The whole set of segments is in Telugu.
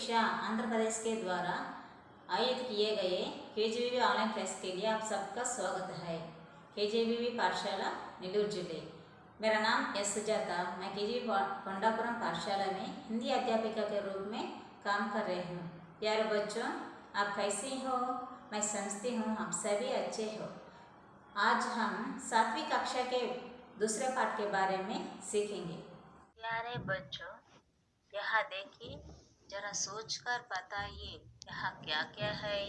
शिक्षा आंध्र प्रदेश के द्वारा आयोजित किए गए केजीबीवी ऑनलाइन क्लास के लिए आप सबका स्वागत है। केजीबीवी पाठशाला नेल्लूर जिले। मेरा नाम एस सुजाता। मैं केजीबीवी कोंडापुरम पाठशाला में हिंदी अध्यापिका के रूप में काम कर रही हूँ। प्यारे बच्चों, आप कैसे हो? मैं समझती हूँ आप सभी अच्छे हो। आज हम 7वीं कक्षा के दूसरे पाठ के बारे में सीखेंगे। प्यारे बच्चों, यहाँ देखिए, जरा सोचकर बताइए यहाँ क्या क्या है,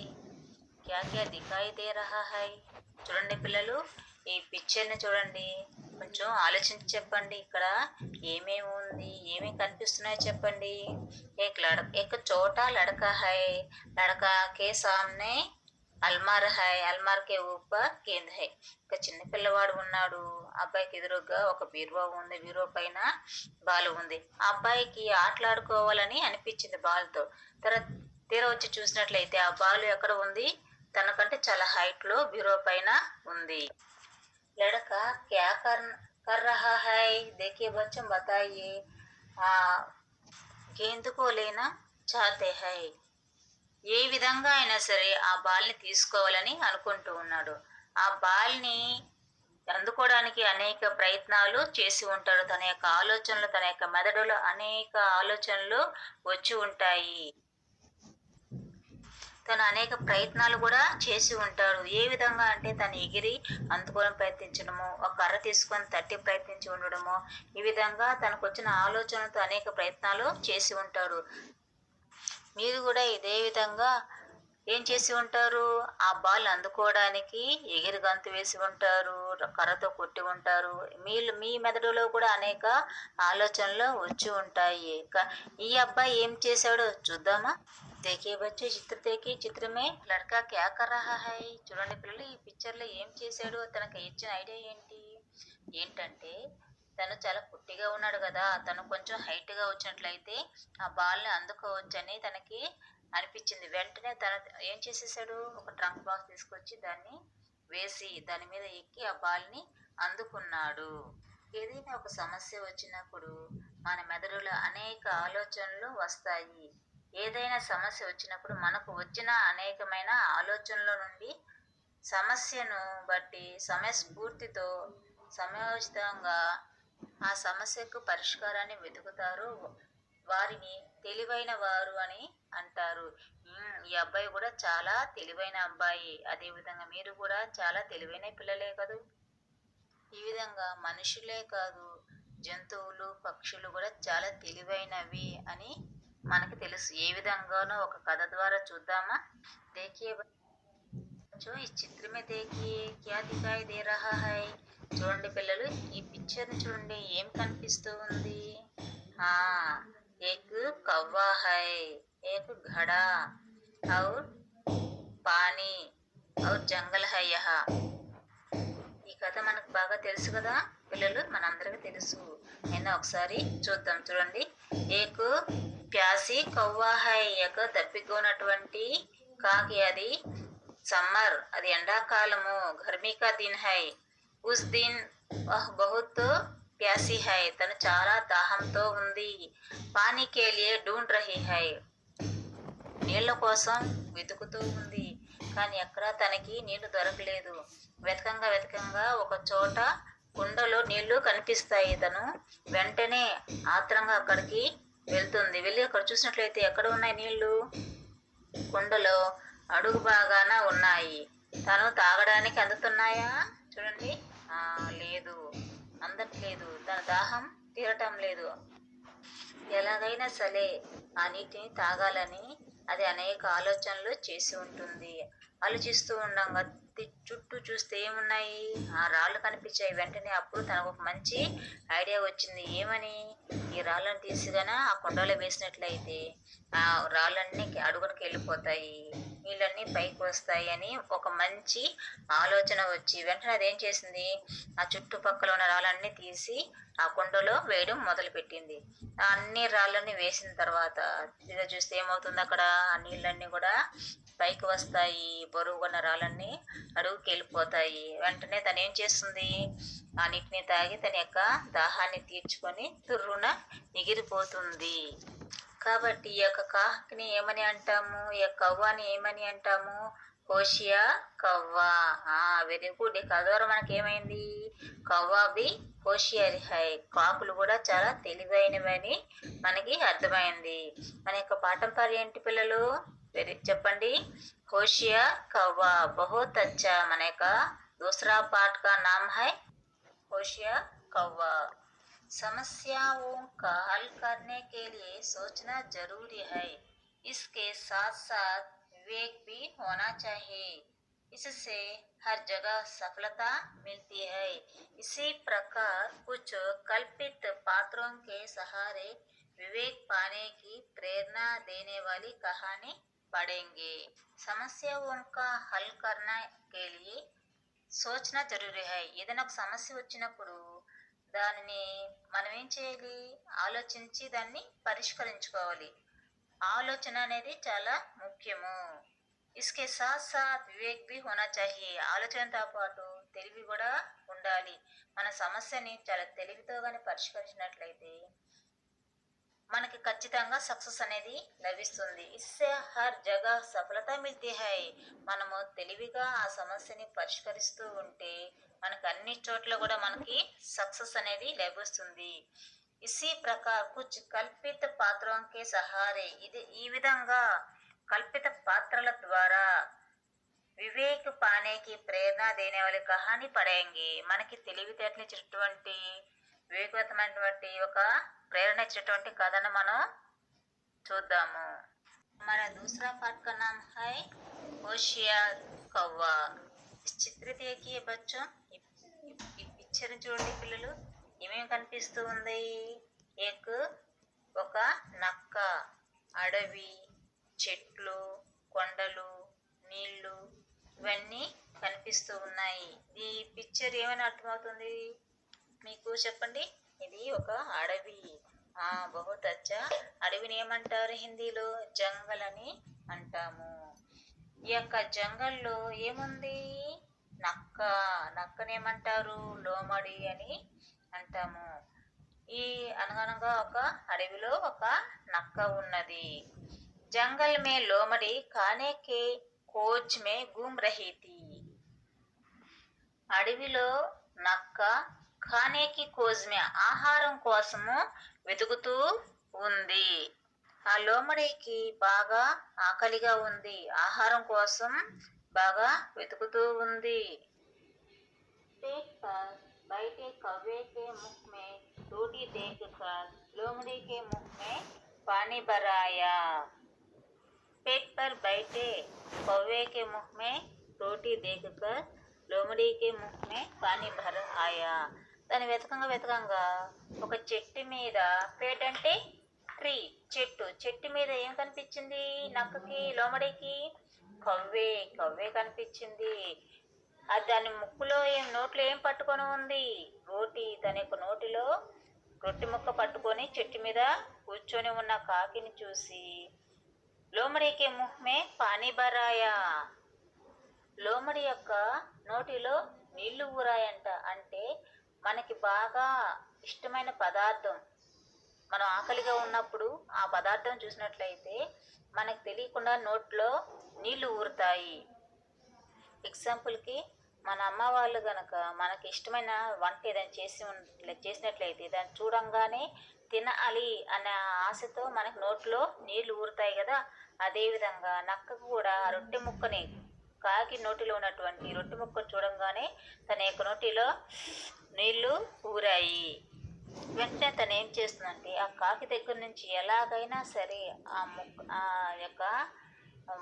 क्या क्या दिखाई दे रहा है। చూడండి పిల్లలు, ఈ పిక్చర్ని చూడండి, కొంచెం ఆలోచించి చెప్పండి. ఇక్కడ ఏమేమి ఉంది, ఏమేమి కనిపిస్తున్నాయో చెప్పండి. एक छोटा लड़का है, लड़का के सामने అల్మార్ హై, అల్మార్ కే ఊపర్ గేంద్ హై. ఒక చిన్న పిల్లవాడు ఉన్నాడు. అబ్బాయికి ఎదురుగా ఒక బీరువా ఉంది, బీరువా పైన బాల్ ఉంది. ఆ అబ్బాయికి ఆటలాడుకోవాలని అనిపించింది బాల్తో. తీర వచ్చి చూసినట్లయితే ఆ బాల్ ఎక్కడ ఉంది? తనకంటే చాలా హైట్ లో బీరువా పైన ఉంది. లడకా క్యా కర్ రహా హై? देखिए बच्चों, बताइए। गेंद को लेना चाहते हैं. ఏ విధంగా అయినా సరే ఆ బాల్ని తీసుకోవాలని అనుకుంటూ ఉన్నాడు. ఆ బాల్ని అందుకోవడానికి అనేక ప్రయత్నాలు చేసి ఉంటాడు. తన యొక్క ఆలోచనలు, తన యొక్క మెదడులో అనేక ఆలోచనలు వచ్చి ఉంటాయి. తను అనేక ప్రయత్నాలు కూడా చేసి ఉంటాడు. ఏ విధంగా అంటే తను ఎగిరి అందుకోవడం ప్రయత్నించడము, ఒక కర్ర తీసుకొని తట్టి ప్రయత్నించి ఉండడము, ఈ విధంగా తనకు వచ్చిన ఆలోచనలతో అనేక ప్రయత్నాలు చేసి ఉంటాడు. మీరు కూడా ఇదే విధంగా ఏం చేసి ఉంటారు? ఆ బాల్ అందుకోవడానికి ఎగిరి గంతు వేసి ఉంటారు, కర్రతో కొట్టి ఉంటారు. మీ మెదడులో కూడా అనేక ఆలోచనలు వచ్చి ఉంటాయి. ఈ అబ్బాయి ఏం చేశాడో చూద్దామా? देखिए बच्चे, చిత్ర మే లడ్కా క్యా కర్ రహా హై? చూడండి పిల్లలు, ఈ పిక్చర్ లో ఏం చేశాడు? తనకు ఇచ్చిన ఐడియా ఏంటంటే తను చాలా పొట్టిగా ఉన్నాడు కదా, తను కొంచెం హైట్ గా వచ్చినట్లయితే ఆ బాల్ ని అందుకోవచ్చని తనకి అనిపించింది. వెంటనే తను ఏం చేసేసాడు? ఒక ట్రంక్ బాక్స్ తీసుకొచ్చి దాన్ని వేసి దాని మీద ఎక్కి ఆ బాల్ ని అందుకున్నాడు. ఏదైనా ఒక సమస్య వచ్చినప్పుడు మన మెదడులో అనేక ఆలోచనలు వస్తాయి. ఏదైనా సమస్య వచ్చినప్పుడు మనకు వచ్చిన అనేకమైన ఆలోచనల నుండి సమస్యను బట్టి సమయస్ఫూర్తితో సమయోచితంగా ఆ సమస్యకు పరిష్కారాన్ని వెతుకుతారు. వారిని తెలివైన వారు అని అంటారు. ఈ అబ్బాయి కూడా చాలా తెలివైన అబ్బాయి. అదేవిధంగా మీరు కూడా చాలా తెలివైన పిల్లలే కదూ. ఈ విధంగా మనుషులే కాదు, జంతువులు, పక్షులు కూడా చాలా తెలివైనవి అని మనకు తెలుసు. ఏ విధంగానో ఒక కథ ద్వారా చూద్దామా? देखिए बच्चों, इस चित्र में देखिए क्या दिखाई दे रहा है. చూడండి పిల్లలు, ఈ పిక్చర్ ని చూడండి, ఏం కనిపిస్తూ ఉంది? एक कौवा है, एक घड़ा और पानी और जंगल है यहाँ. ఈ కథ మనకు బాగా తెలుసు కదా పిల్లలు, మనందరికీ తెలుసు. అయినా ఒకసారి చూద్దాం. చూడండి, ఏకు ప్యాసి కౌవా హై, ఒక దప్పికొన్నటువంటి కాకి. అది సమ్మర్, అది ఎండాకాలము, గర్మీ కా దిన్ హై. ఉస్ దిన్ వహ్ బహుత్ ప్యాసి హై, తను చాలా దాహంతో ఉంది. పానీ కే లియే ఢూంఢ్ రహీ హై, నీళ్ల కోసం వెతుకుతూ ఉంది. కానీ ఎక్కడా తనకి నీళ్లు దొరకలేదు. వెతకంగా ఒక చోట కుండలో నీళ్లు కనిపిస్తాయి. తను వెంటనే ఆత్రంగా అక్కడికి వెళ్తుంది. వెళ్ళి అక్కడ చూసినట్లయితే ఎక్కడ ఉన్నాయి నీళ్లు? కుండలో అడుగు భాగాన ఉన్నాయి. తను తాగడానికి అందుతున్నాయా? చూడండి, లేదు, అందట్లేదు. తన దాహం తీరటం లేదు. ఎలాగైనా సరే ఆ నీటిని తాగాలని అది అనేక ఆలోచనలు చేసి ఉంటుంది. ఆలోచిస్తూ ఉండగా చుట్టూ చూస్తే ఏమున్నాయి? ఆ రాళ్ళు కనిపించాయి. వెంటనే అప్పుడు తనకు ఒక మంచి ఐడియా వచ్చింది. ఏమని? ఈ రాళ్ళని తీసుకుని ఆ కుండలో వేసినట్లయితే ఆ రాళ్ళన్నీ అడుగునికి వెళ్ళిపోతాయి, నీళ్ళన్నీ పైకి వస్తాయి అని ఒక మంచి ఆలోచన వచ్చి వెంటనే అదేం చేసింది? ఆ చుట్టుపక్కల ఉన్న రాళ్ళన్నీ తీసి ఆ కుండలో వేయడం మొదలుపెట్టింది. అన్ని రాళ్ళని వేసిన తర్వాత చూస్తే ఏమవుతుంది? అక్కడ ఆ నీళ్ళన్నీ కూడా పైకి వస్తాయి, బరువున్న రాళ్ళన్నీ అడుగుకి వెళ్ళిపోతాయి. వెంటనే తను ఏం చేస్తుంది? ఆ నీటిని తాగి తన యొక్క దాహాన్ని తీర్చుకొని తుర్రున ఎగిరిపోతుంది. కాబట్టి ఈ యొక్క కాకిని ఏమని అంటాము, ఈ యొక్క కవ్వాని ఏమని అంటాము? హోషియా కవ్వా. Very good. ఈ కథ ద్వారా మనకి ఏమైంది? కవ్వా బి హోషియారి హై. కాకులు కూడా చాలా తెలివైనవని మనకి అర్థమైంది. మన యొక్క పాఠం పేరు ఏంటి పిల్లలు? చెప్పండి. హోషియా కవ్వా. బహుత్ అచ్చా. మన యొక్క दूसरा पाठ का नाम है होशियार कौवा। समस्याओं का हल करने के लिए सोचना जरूरी है। इसके साथ साथ विवेक भी होना चाहिए। इससे हर जगह सफलता मिलती है। इसी प्रकार कुछ कल्पित पात्रों के सहारे विवेक पाने की प्रेरणा देने वाली कहानी पढ़ेंगे। समस्याओं का हल करने के लिए సోచన జరూరీ హై. ఏదైనా ఒక సమస్య వచ్చినప్పుడు దానిని మనం ఏం చేయాలి? ఆలోచించి దాన్ని పరిష్కరించుకోవాలి. ఆలోచన అనేది చాలా ముఖ్యము. ఇస్కే సాత్ సాత్ వివేక్ భీ హోనా చాహియే. ఆలోచనతో పాటు తెలివి కూడా ఉండాలి. మన సమస్యని చాలా తెలివితో కానీ పరిష్కరించినట్లయితే మనకి ఖచ్చితంగా సక్సెస్ అనేది లభిస్తుంది. ఇస్సే హర్ జగ సఫలత మిల్తీ హై. మనము తెలివిగా ఆ సమస్యని పరిష్కరిస్తూ ఉంటే మనకు అన్ని చోట్ల కూడా మనకి సక్సెస్ అనేది లభిస్తుంది. ఇసీ ప్రకార్ కుచ్ కల్పిత పాత్రంకే సహారే. ఈ విధంగా కల్పిత పాత్రల ద్వారా వివేక్ పానేకి ప్రేరణ దేనే వాలి కహాని పడేంగి. మనకి తెలివితేటనిచ్చినటువంటి వివేకవంతమైనటువంటి ఒక ప్రేరణ ఇచ్చేటువంటి కథను మనం చూద్దాము. మన दूसरा पाठ का नाम है होशियार कौवा। इस चित्र देखिए बच्चों. ఈ పిక్చర్ చూడండి పిల్లలు. ఏమేమి కనిపిస్తూ ఉంది? ఒక నక్క, అడవి, చెట్లు, కొండలు, నీళ్లు ఇవన్నీ కనిపిస్తూ ఉన్నాయి. ఈ పిక్చర్ ఏమని అర్థమవుతుంది మీకు చెప్పండి. ఇది ఒక అడవి. బహుత్ అచ్చా. అడవిని ఏమంటారు హిందీలో? జంగల్ అని అంటాము. ఈ యొక్క జంగల్లో ఏముంది? నక్క. నక్కనేమంటారు? లోమడి అని అంటాము. ఈ అనగనగా ఒక అడవిలో ఒక నక్క ఉన్నది. జంగల్ మే లోమడి ఖానే కే కోచ్ మే గూమ్ రహీ థీ. అడవిలో నక్క ఖానేకి కోజ్ మే ఆహారం కోసము వెతుకుతూ ఉంది. ఆ లోమడికి బాగా ఆకలిగా ఉంది. ఆహారం కోసం బాగా వెతుకుతూ ఉంది. पेट पर बैठे कौवे के मुख में रोटी देखकर लोमड़ी के मुख में पानी भर आया। पेट पर बैठे कौवे के मुख में रोटी देखकर లోమడి కే ముఖ్ మే పానీ భర్ ఆయా. దాన్ని వెతకంగా ఒక చెట్టు మీద, పేట్ అంటే ట్రీ, చెట్టు మీద ఏం కనిపించింది నక్కకి, లోమడికి? కవ్వే కనిపించింది. అది దాని ముక్కులో నోట్లో ఏం పట్టుకొని ఉంది? రోటి. తన యొక్క నోటిలో రొట్టె ముక్క పట్టుకొని చెట్టు మీద కూర్చొని ఉన్న కాకిని చూసి లోమడికి ముఖ్ మే పానీ భర్ ఆయా. లోమడి యొక్క నోటిలో నీళ్లు ఊరాయంట. అంటే మనకి బాగా ఇష్టమైన పదార్థం, మనం ఆకలిగా ఉన్నప్పుడు ఆ పదార్థం చూసినట్లయితే మనకు తెలియకుండా నోట్లో నీళ్లు ఊరుతాయి. ఎగ్జాంపుల్కి మన అమ్మ వాళ్ళు కనుక మనకి ఇష్టమైన వంట ఏదైనా చేసినట్లయితే దాన్ని చూడంగానే తినాలి అనే ఆశతో మనకి నోట్లో నీళ్లు ఊరుతాయి కదా. అదేవిధంగా నక్కకు కూడా ఆ రొట్టె ముక్కని, కాకి నోటిలో ఉన్నటువంటి రొట్టె ముక్కను చూడంగానే తన యొక్క నోటిలో నీళ్లు ఊరాయి. వెంటనే తను ఏం చేస్తుందంటే ఆ కాకి దగ్గర నుంచి ఎలాగైనా సరే ఆ యొక్క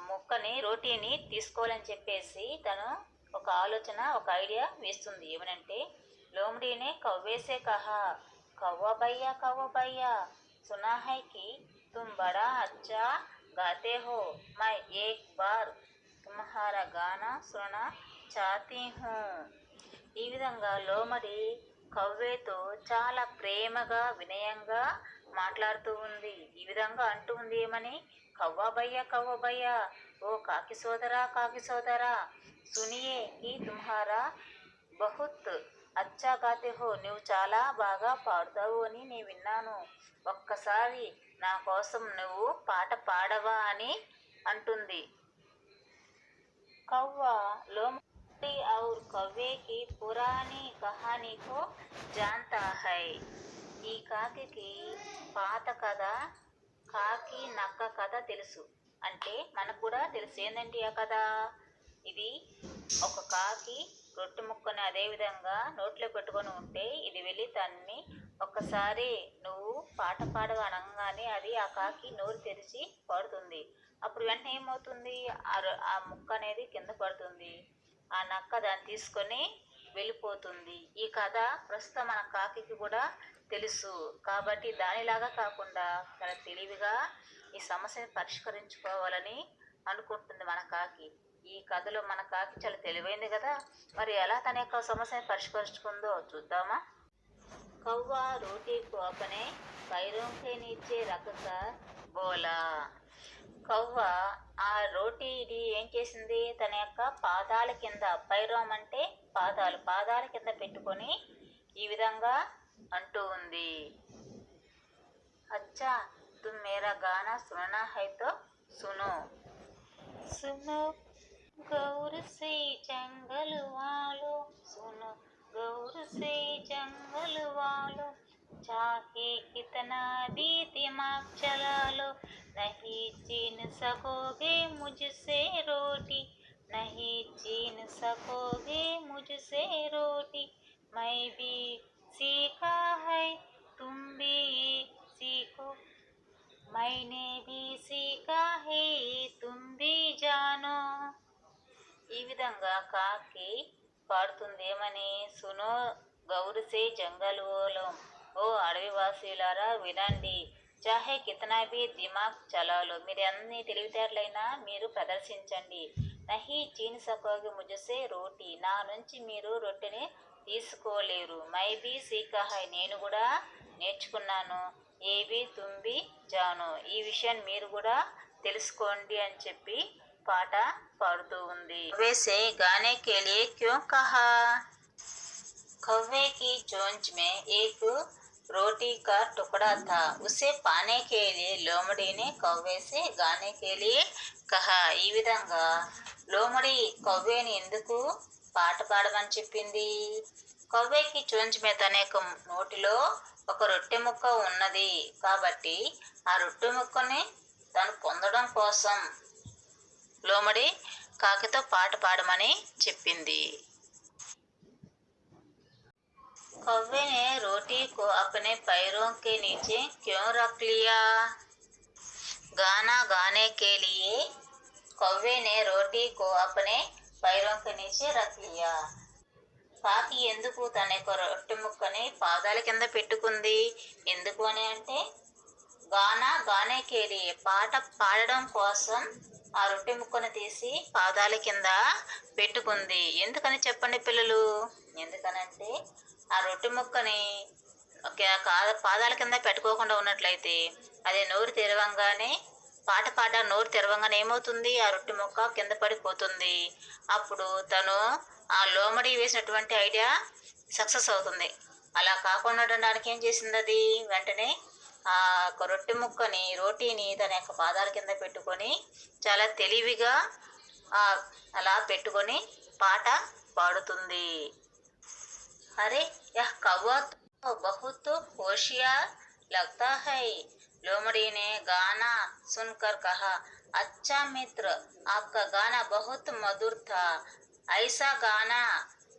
ముక్కని, రోటీని తీసుకోవాలని చెప్పేసి తను ఒక ఆలోచన, ఒక ఐడియా వేస్తుంది. ఏమనంటే, లోమడీనే కవ్వేసే కహా, కవ్వ భయ్యా సునా హై కి తుమ్ బడా అచ్చా గాతే హో, మై ఏక్ బార్ తుమ్హారా గానా సుననా చాతీ హూ. ఈ విధంగా లోమడి కవ్వేతో చాలా ప్రేమగా, వినయంగా మాట్లాడుతూ ఉంది. ఈ విధంగా అంటూ ఉంది ఏమని? కవ్వ భయ్యా, ఓ కాకి సోదరా సునియే కి తుమ్హారా బహుత్ అచ్చా గాతే హో, నువ్వు చాలా బాగా పాడుతావు అని నేను విన్నాను. ఒక్కసారి నా కోసం నువ్వు పాట పాడవా అని అంటుంది. కవ్వ లోమడి ఔర్ కవ్వే కి పురాణి కహానీ కో జాన్తా హై. ఈ కాకి పాత కథ, కాకి నక్క కథ తెలుసు. అంటే మనకు కూడా తెలుసు ఏంటంటే ఆ కథ. ఇది ఒక కాకి రొట్టె ముక్కని అదే విధంగా నోట్లో పెట్టుకొని ఉంటే ఇది వెళ్ళి దాన్ని ఒక్కసారి నువ్వు పాట పాడగా అనగానే అది ఆ కాకి నోరు తెరిచి పాడుతుంది. అప్పుడు వెంటనే ఏమవుతుంది, ఆ ముక్క అనేది కింద పడుతుంది. ఆ నక్క దాన్ని తీసుకొని వెళ్ళిపోతుంది. ఈ కథ ప్రస్తుతం మన కాకి కూడా తెలుసు. కాబట్టి దానిలాగా కాకుండా చాలా తెలివిగా ఈ సమస్యని పరిష్కరించుకోవాలని అనుకుంటుంది మన కాకి. ఈ కథలో మన కాకి చాలా తెలివైంది కదా. మరి ఎలా తన యొక్క సమస్యని పరిష్కరించుకుందో చూద్దామా. కవ్వ రోటీ को अपने पैरों के नीचे रखकर बोला. కవ్వ ఆ రోటీని ఏం చేసింది, తన యొక్క పాదాల కింద, పైరోం అంటే పాదాలు, పాదాల కింద పెట్టుకొని ఈ విధంగా అంటూ ఉంది. అచ్చా तुम मेरा गाना सुनना है तो सुनो. सुनो गौर से जंगल वालों, सुनो गौर से जंगल वालों, चाहे कितना भी दिमाग चला लो, नहीं छीन सकोगे मुझसे रोटी, नहीं छीन सकोगे मुझसे रोटी. मैं भी सीखा है तुम भी सीखो, मैंने भी सीखा है तुम भी जानो. ఈ విధంగా కాకి పాడుతుంది. ఏమని, సునో గౌరసే జంగలోలో, ఓ అడవివాసులారా వినండి, చాహే కితనా బి దిమాగ్ చలాలో, మీరు అన్ని తెలివితేటలైనా మీరు ప్రదర్శించండి, నహి చీన్ సకోగి ముజసే రోటీ, నా నుంచి మీరు రొట్టెని తీసుకోలేరు, మై బి సీకా హై, నేను కూడా నేర్చుకున్నాను, ఏ బి తుంబి జాను, ఈ విషయాన్ని మీరు కూడా తెలుసుకోండి అని చెప్పి పాట పాడుతూ ఉంది. वैसे गाने के लिए क्यों कहा. कौवे की चोंच में एक रोटी का टुकड़ा था, उसे पाने के लिए लोमड़ी ने कौवे से गाने के लिए कहा. ఈ విధంగా లోమడి కవ్వేని ఎందుకు పాట పాడమని చెప్పింది. కవ్వేకి చోంచ్ మీద తన యొక్క నోటిలో ఒక రొట్టె ముక్క ఉన్నది కాబట్టి ఆ రొట్టె ముక్కని తను పొందడం కోసం లోమడి కాకితో పాట పాడమని చెప్పింది. कौवे ने रोटी को अपने पैरों के नीचे क्यों रख लिया. गाना गाने के लिए कौवे ने रोटी को अपने पैरों के नीचे रख लिया. కాకి ఎందుకు తన యొక్క రొట్టె ముక్కని పాదాల కింద పెట్టుకుంది. ఎందుకు అని అంటే, గానా గానే కేలి, పాట పాడడం కోసం ఆ రొట్టె ముక్కను తీసి పాదాల కింద పెట్టుకుంది. ఎందుకని చెప్పండి పిల్లలు. ఎందుకనంటే ఆ రొట్టె ముక్కని పాదాల కింద పెట్టుకోకుండా ఉన్నట్లయితే అది నోరు తెరవంగానే, పాట పాడ నోరు తెరవంగానే ఏమవుతుంది, ఆ రొట్టె ముక్క కింద పడిపోతుంది. అప్పుడు తను ఆ లోమడి వేసినటువంటి ఐడియా సక్సెస్ అవుతుంది. అలా కాకుండా ఉండడానికి ఏం చేసింది, అది వెంటనే ఆ రొట్టె ముక్కని, రోటీని తన యొక్క పాదాల కింద పెట్టుకొని చాలా తెలివిగా అలా పెట్టుకొని పాట పాడుతుంది. अरे यह कौवा तो बहुत होशियार लगता है. लोमड़ी ने गाना सुनकर कहा, अच्छा मित्र, आपका गाना बहुत मधुर था. ऐसा गाना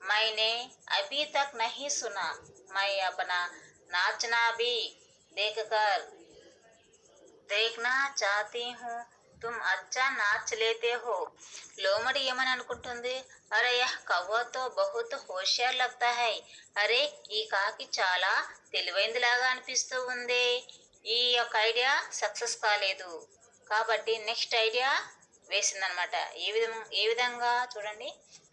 मैंने अभी तक नहीं सुना. मैं अपना नाचना भी देखना चाहती हूँ. तुम अच्छा नाच लेते हो. లోమడి ఏమని అనుకుంటుంది, అరే యహ్ కవ్వతో బహుత్ హోషియార్ లగ్తా హై. అరే ఈ కాకి చాలా తెలివైందిలాగా అనిపిస్తూ ఉంది. ఈ యొక్క ఐడియా సక్సెస్ కాలేదు కాబట్టి నెక్స్ట్ ఐడియా వేసిందనమాట. ఏ విధంగా చూడండి,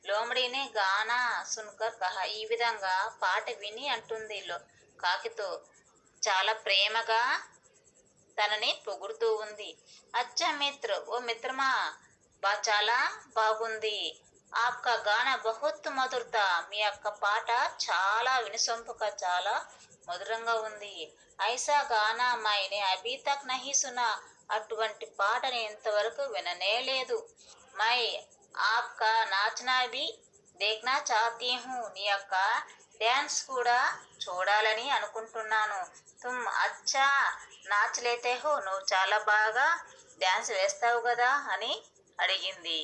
లోమడినే గానా సున్కర్ కహా, ఈ విధంగా పాట విని అంటుంది కాకితో, చాలా ప్రేమగా తనని పొగుడుతూ ఉంది. అచ్చా మిత్ర, ఓ మిత్రమా, చాలా బాగుంది. ఆప్కా గానా బహుత్ మధురత. మీ యొక్క పాట చాలా వినసొంపుగా చాలా మధురంగా ఉంది. ఐసా గానా మైనే అభీ తక్ నహీ సునా. అటువంటి పాట నేను ఇంతవరకు విననే లేదు. My ఆప్కా నాచనా Bhi దేఖ్నా చాహతీ who. నీ యొక్క డ్యాన్స్ కూడా చూడాలని అనుకుంటున్నాను. తుమ్ అచ్చా నాచ్ లేతే హో. నువ్వు చాలా బాగా డ్యాన్స్ వేస్తావు కదా అని అడిగింది.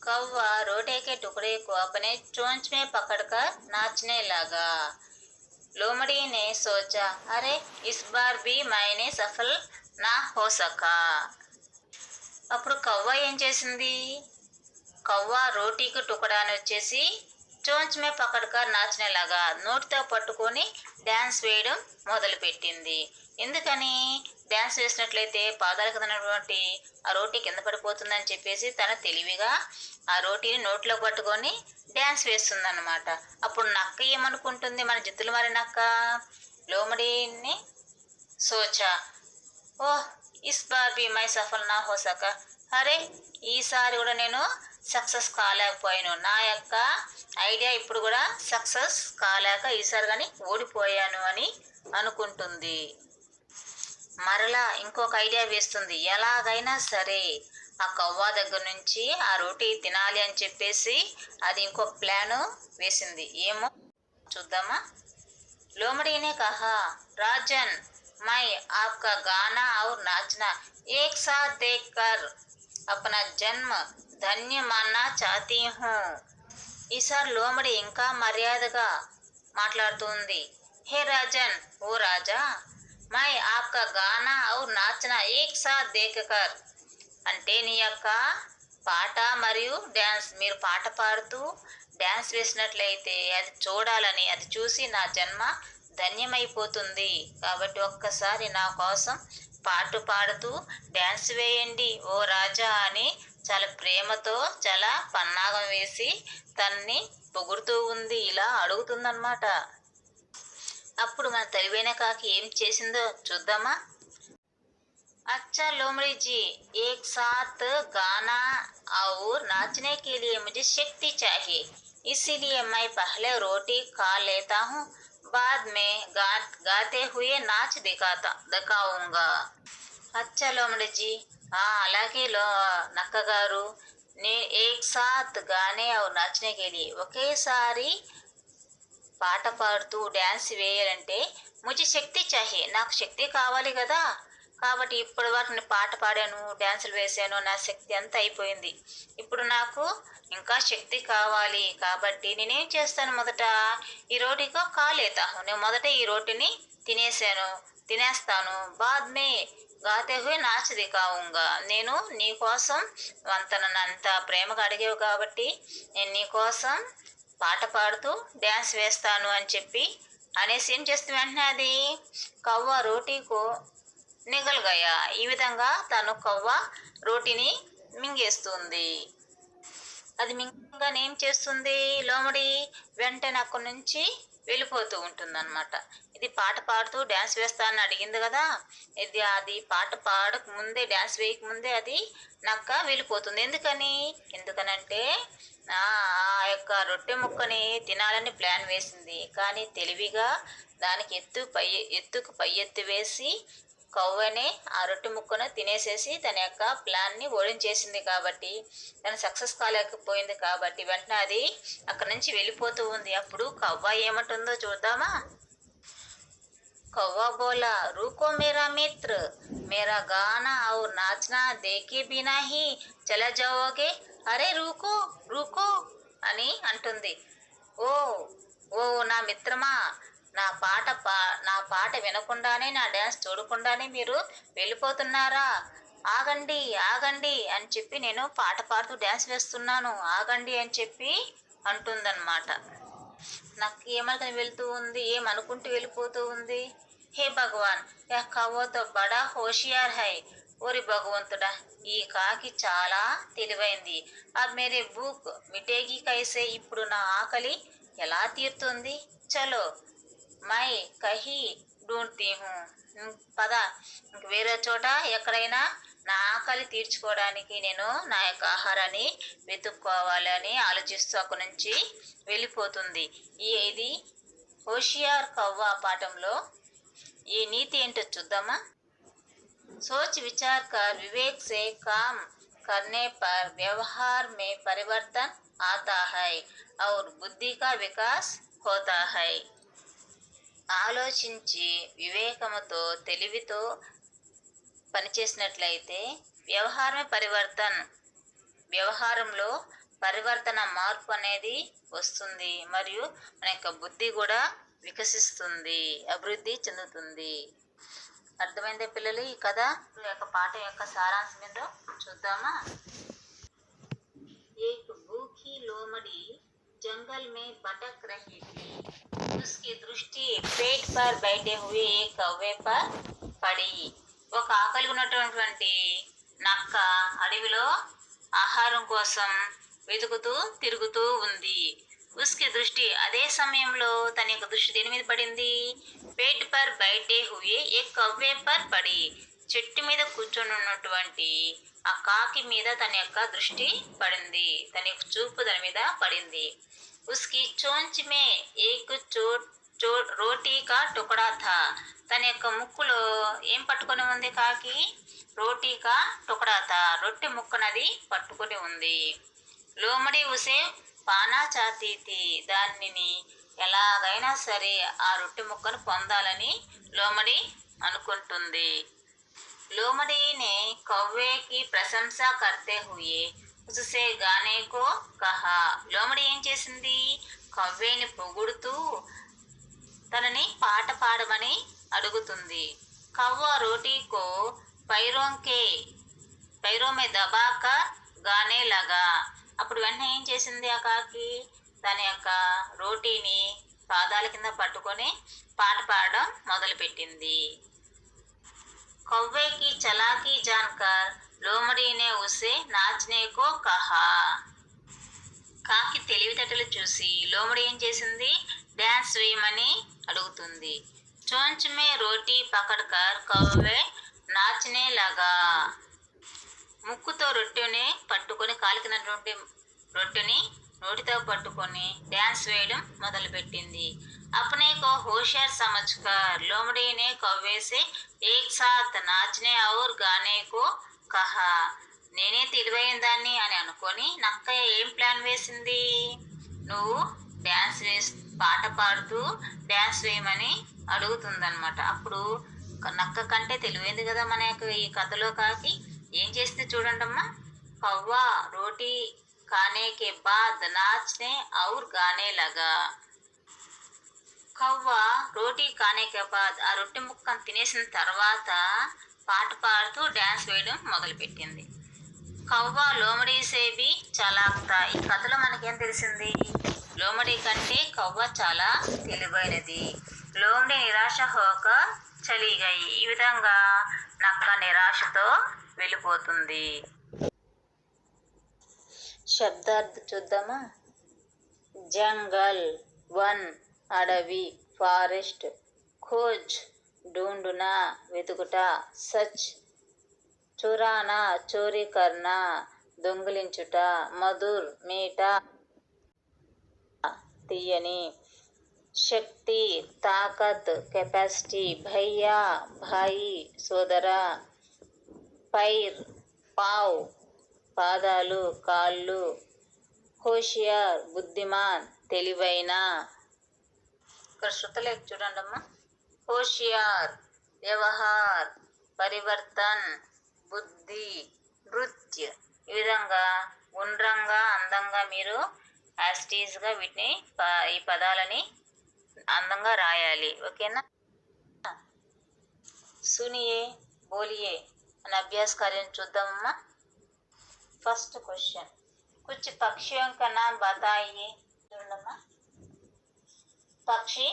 कौवा रोटे के टुकड़े को अपने चोंच में पकड़कर नाचने लगा. लोमड़ी ने सोचा, अरे इस बार भी मैंने सफल ना हो सका. అప్పుడు కవ్వ ఏం చేసింది? కవ్వ రోటీకి టుకడాని వచ్చేసి చోంచ్ మే పకడ్కర్ నాచనేలాగా నోటితో పట్టుకొని డ్యాన్స్ వేయడం మొదలుపెట్టింది. ఎందుకని? డ్యాన్స్ వేసినట్లయితే పాదాలకు ఉన్నటువంటి ఆ రోటీ కింద పడిపోతుందని చెప్పేసి తన తెలివిగా ఆ రోటీని నోట్లో పట్టుకొని డ్యాన్స్ వేస్తుందన్నమాట. అప్పుడు నక్క ఏమనుకుంటుంది? మన జిత్తులు మారి నక్క లోమడిని సోచా, ఓహ్ ఇస్ బార్ బి మై సఫల్ నా హో సకా. అరే ఈసారి కూడా నేను సక్సెస్ కాలేకపోయాను. నా యొక్క ఐడియా ఇప్పుడు కూడా సక్సెస్ కాలేక ఈసారి కానీ ఓడిపోయాను అని అనుకుంటుంది. మరలా ఇంకొక ఐడియా వేస్తుంది. ఎలాగైనా సరే ఆ కవ్వ దగ్గర నుంచి ఆ రోటీ తినాలి అని చెప్పేసి అది ఇంకొక ప్లాను వేసింది. ఏమో చూద్దామా. लोमड़ी ने कहा, राजन मैं आपका गाना और नाचना एक साथ देखकर अपना जन्म धन्य मानना चाहती हूँ. ఈసారి లోమడి ఇంకా మర్యాదగా మాట్లాడుతుంది. హే రాజన్, ఓ రాజా, మై ఆప్కా గానా ఔర్ నాచనా ఏక్ సాత్ దేఖకర్. అంటే నీ యొక్క పాట మరియు డ్యాన్స్, మీరు పాట పాడుతూ డ్యాన్స్ వేసినట్లయితే అది చూడాలని, అది చూసి నా జన్మ ధన్యమైపోతుంది. కాబట్టి ఒక్కసారి నా కోసం పాట పాడుతూ డ్యాన్స్ వేయండి ఓ రాజా అని చాలా ప్రేమతో చాలా పన్నాగం వేసి తన్ని పొగుడుతూ ఉంది. ఇలా అడుగుతుందన్నమాట. అప్పుడు మన తెలివైన కాకి ఏం చేసిందో చూద్దామా. अच्छा लोमड़ी जी, एक साथ गाना और नाचने के लिए मुझे शक्ति चाहिए. इसीलिए मैं पहले रोटी खा लेता हूँ, बाद में गाते हुए नाच दिखाऊंगा. अच्छा लोमड़ी जी, అలాగే నక్క గారు, एक साथ गाने और नाचने के लिए ఒకేసారి పాట పాడుతూ డ్యాన్స్ వేయాలంటే ముझे శక్తి చాహే, నాకు శక్తి కావాలి కదా. కాబట్టి ఇప్పటి వరకు నేను పాట పాడాను, డ్యాన్సులు వేసాను, నా శక్తి అంతా అయిపోయింది. ఇప్పుడు నాకు ఇంకా శక్తి కావాలి. కాబట్టి నేనేం చేస్తాను, మొదట ఈ రోటీకో కాలేతాను, నేను మొదట ఈ రోటీని తినేస్తాను. బాద్మే గాతే హుయే నాచ్ దిఖాऊंगा. నేను నీకోసం నన్నంత ప్రేమగా అడిగావు కాబట్టి నేను నీకోసం పాట పాడుతూ డ్యాన్స్ వేస్తాను అని చెప్పి అనేసి ఏం చేస్తే వెంటనే అది కవ్వ రోటీకు నిగల్ గయా. ఈ విధంగా తను కవ్వ రోటీని మింగేస్తుంది. అది మింగగానే ఏం చేస్తుంది, లోమడి వెంటనే అక్కడి నుంచి వెళ్ళిపోతూ ఉంటుందన్నమాట. ఇది పాట పాడుతూ డ్యాన్స్ వేస్తానని అడిగింది కదా, అది పాట పాడక ముందే, డ్యాన్స్ వేయకముందే అది నక్క వెళ్ళిపోతుంది. ఎందుకనంటే ఆ యొక్క రొట్టె ముక్కని తినాలని ప్లాన్ వేసింది. కానీ తెలివిగా దానికి ఎత్తుకు పై ఎత్తు వేసి కవ్వనే ఆ రొట్టె ముక్కను తినేసేసి తన యొక్క ప్లాన్ని ఓడించేసింది. కాబట్టి తను సక్సెస్ కాలేకపోయింది. కాబట్టి వెంటనే అది అక్కడి నుంచి వెళ్ళిపోతూ ఉంది. అప్పుడు కవ్వ ఏమంటుందో చూద్దామా. कौवा बोला, रुको मेरा मित्र, मेरा गाना और नाचना देखे बिना ही चला जाओगे. అరే రూకో రూకో అని అంటుంది. ఓ ఓ నా మిత్రమా, నా పాట వినకుండానే, నా డ్యాన్స్ చూడకుండానే మీరు వెళ్ళిపోతున్నారా? ఆగండి ఆగండి అని చెప్పి, నేను పాట పాడుతూ డ్యాన్స్ వేస్తున్నాను, ఆగండి అని చెప్పి అంటుందన్నమాట. నాకు ఏమనుకుని వెళ్తూ ఉంది, ఏమనుకుంటూ వెళ్ళిపోతూ ఉంది. హే భగవాన్, యా కవ్వతో బడా హోషియార్ హై. ఓరి భగవంతుడా, ఈ కాకి చాలా తెలివైంది. అబ్ మేరే భూక్ మిటేగి కైసే. ఇప్పుడు నా ఆకలి ఎలా తీరుతుంది? చలో మై కహీ ఢూంढती हूँ. పద వేరే చోట ఎక్కడైనా నా ఆకలి తీర్చుకోవడానికి నేను నా యొక్క ఆహారాన్ని వెతుక్కోవాలి అని ఆలోచిస్తూ అక్కడి నుంచి వెళ్ళిపోతుంది. ఇది హోషియార్ కవ్వ పాఠంలో ఈ నీతి ఏంటో చూద్దామా. सोच विचार कर विवेक से काम करने पर व्यवहार में परिवर्तन आता है और बुद्धि का विकास होता है. ఆలోచించి వివేకముతో తెలివితో పనిచేసినట్లయితే వ్యవహారంలో పరివర్తన మార్పు అనేది వస్తుంది మరియు మన యొక్క బుద్ధి కూడా వికసిస్తుంది, అభివృద్ధి చెందుతుంది. అర్థమైందే పిల్లలు? ఈ కథ యొక్క పాఠం యొక్క సారాంశం ఏంటో చూద్దామా. एक भूखी लोमड़ी जंगल में भटक रही थी. उसकी दृष्टि पेट पर बैठे हुए एक कौवे पर పడి. ఒక ఆకలి ఉన్నటువంటి నక్క అడవిలో ఆహారం కోసం వెతుకుతూ తిరుగుతూ ఉంది. ఉస్కి దృష్టి, అదే సమయంలో తన యొక్క దృష్టి దేని మీద పడింది? పేట్ పర్ బైటే హుయే ఏ కవ్వే పర్ పడి, చెట్టు మీద కూర్చొని ఉన్నటువంటి ఆ కాకి మీద తన యొక్క దృష్టి పడింది, తన యొక్క చూపు దాని మీద పడింది. ఉస్కి చోంచ్ మే ఏక్ రోటీ కా టుకడా థా, తన యొక్క ముక్కులో ఏం పట్టుకొని ఉంది కాకి? రోటీ కా టుకడా థా, రొట్టె ముక్కనది పట్టుకొని ఉంది. లోమడి ఉసే పానా చాతీ థీ, దానిని ఎలాగైనా సరే ఆ రొట్టె ముక్కను పొందాలని లోమడి అనుకుంటుంది. लोमड़ी ने कौवे की प्रशंसा करते हुए उससे गाने को कहा. లోమడి ఏం చేసింది? కవ్వేని పొగుడుతూ తనని పాట పాడమని అడుగుతుంది. కవ్వ రోటీకో पैरों में दबाकर गाने लगा. అప్పుడు వెంటనే ఏం చేసింది ఆ కాకి? తన యొక్క రోటీని పాదాల కింద పట్టుకొని పాట పాడడం మొదలుపెట్టింది. कौवे की चालाकी जानकर लोमड़ी ने उसे नाचने को कहा. కాకి తెలివితేటలు చూసి లోమడి ఏం చేసింది? డ్యాన్స్ వేయమని అడుగుతుంది. చోంచ్ మే రోటీ పకడ్కర్ కౌవే నాచనే లగా. ముక్కుతో రొట్టెని పట్టుకొని, కాలికినటువంటి రొట్టెని నోటితో పట్టుకొని డ్యాన్స్ వేయడం మొదలుపెట్టింది. अपने को होशियार समझकर लोमड़ी ने कौवे से एक साथ नाचने और गाने को कहा. నేనే తెలివైన దాన్ని అని అనుకొని నక్క ఏం ప్లాన్ వేసింది? నువ్వు పాట పాడుతూ డ్యాన్స్ వేయమని అడుగుతుందన్నమాట. అప్పుడు నక్క కంటే తెలివైంది కదా మన యొక్క ఈ కథలో కాకి. ఏం చేస్తే చూడండమ్మా. కవ్వా రోటీ ఖానే కే బాద్ నాచ్నే ఔర్ గానే లగా. కవ్వ రోటీ ఖానే కే బాద్, ఆ రొట్టె ముక్కను తినేసిన తర్వాత పాట పాడుతూ డ్యాన్స్ వేయడం మొదలుపెట్టింది. కవ్వ లోమడి సేబి చలాక్తా. ఈ కథలో మనకేం తెలిసింది? లోమడి కంటే కవ్వ చాలా తెలివైనది. లోమడి నిరాశ హోక చలిగాయి. ఈ విధంగా నక్క నిరాశతో వెళ్ళిపోతుంది. శబ్దార్థ చూద్దామా. జంగల్, వన్ అడవి, ఫారెస్ట్, ఖోజ్ ఢూండున వెతుకుట, సచ్ చురానా చోరీ కర్నా దొంగిలించుట, మధుర్ మీఠా తీయని, శక్తి తాకత్ కెపాసిటీ, భయ్యా భాయి సోదర, పైర్ పావ్ పాదాలు కాళ్ళు, హోషియార్ బుద్ధిమాన్ తెలివైన. ఇక్కడ శృతలేఖ చూడండమ్మా. హోషియార్ వ్యవహార్, పరివర్తన్ బుద్ధి, నృత్య. ఈ విధంగా గుండ్రంగా అందంగా మీరు యాస్టీస్గా వీటిని ఈ పదాలని అందంగా రాయాలి. ఓకేనా? సునియే బోలియే అనే అభ్యాస కార్యం చూద్దామమ్మా. ఫస్ట్ క్వశ్చన్, కుछ పక్షియోं का नाम बताइए. చూడమ్మా. పక్షి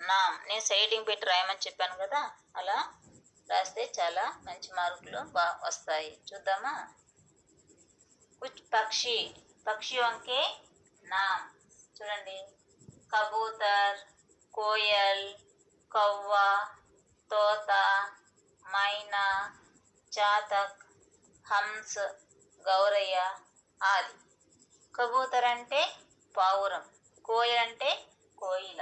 నామ్, నేను సైడింగ్ పెట్టి రాయమని చెప్పాను కదా, అలా రాస్తే చాలా మంచి మార్కులు వస్తాయి. చూద్దామా. కుచ్ పక్షియోं के నామ్ చూడండి. కబూతర్, కోయల్, కవ్వ, తోత, మైనా, చాతక్, హంస, గౌరయ్య ఆది. కబూతర్ అంటే పావురం, కోయిల్ అంటే కోయిల,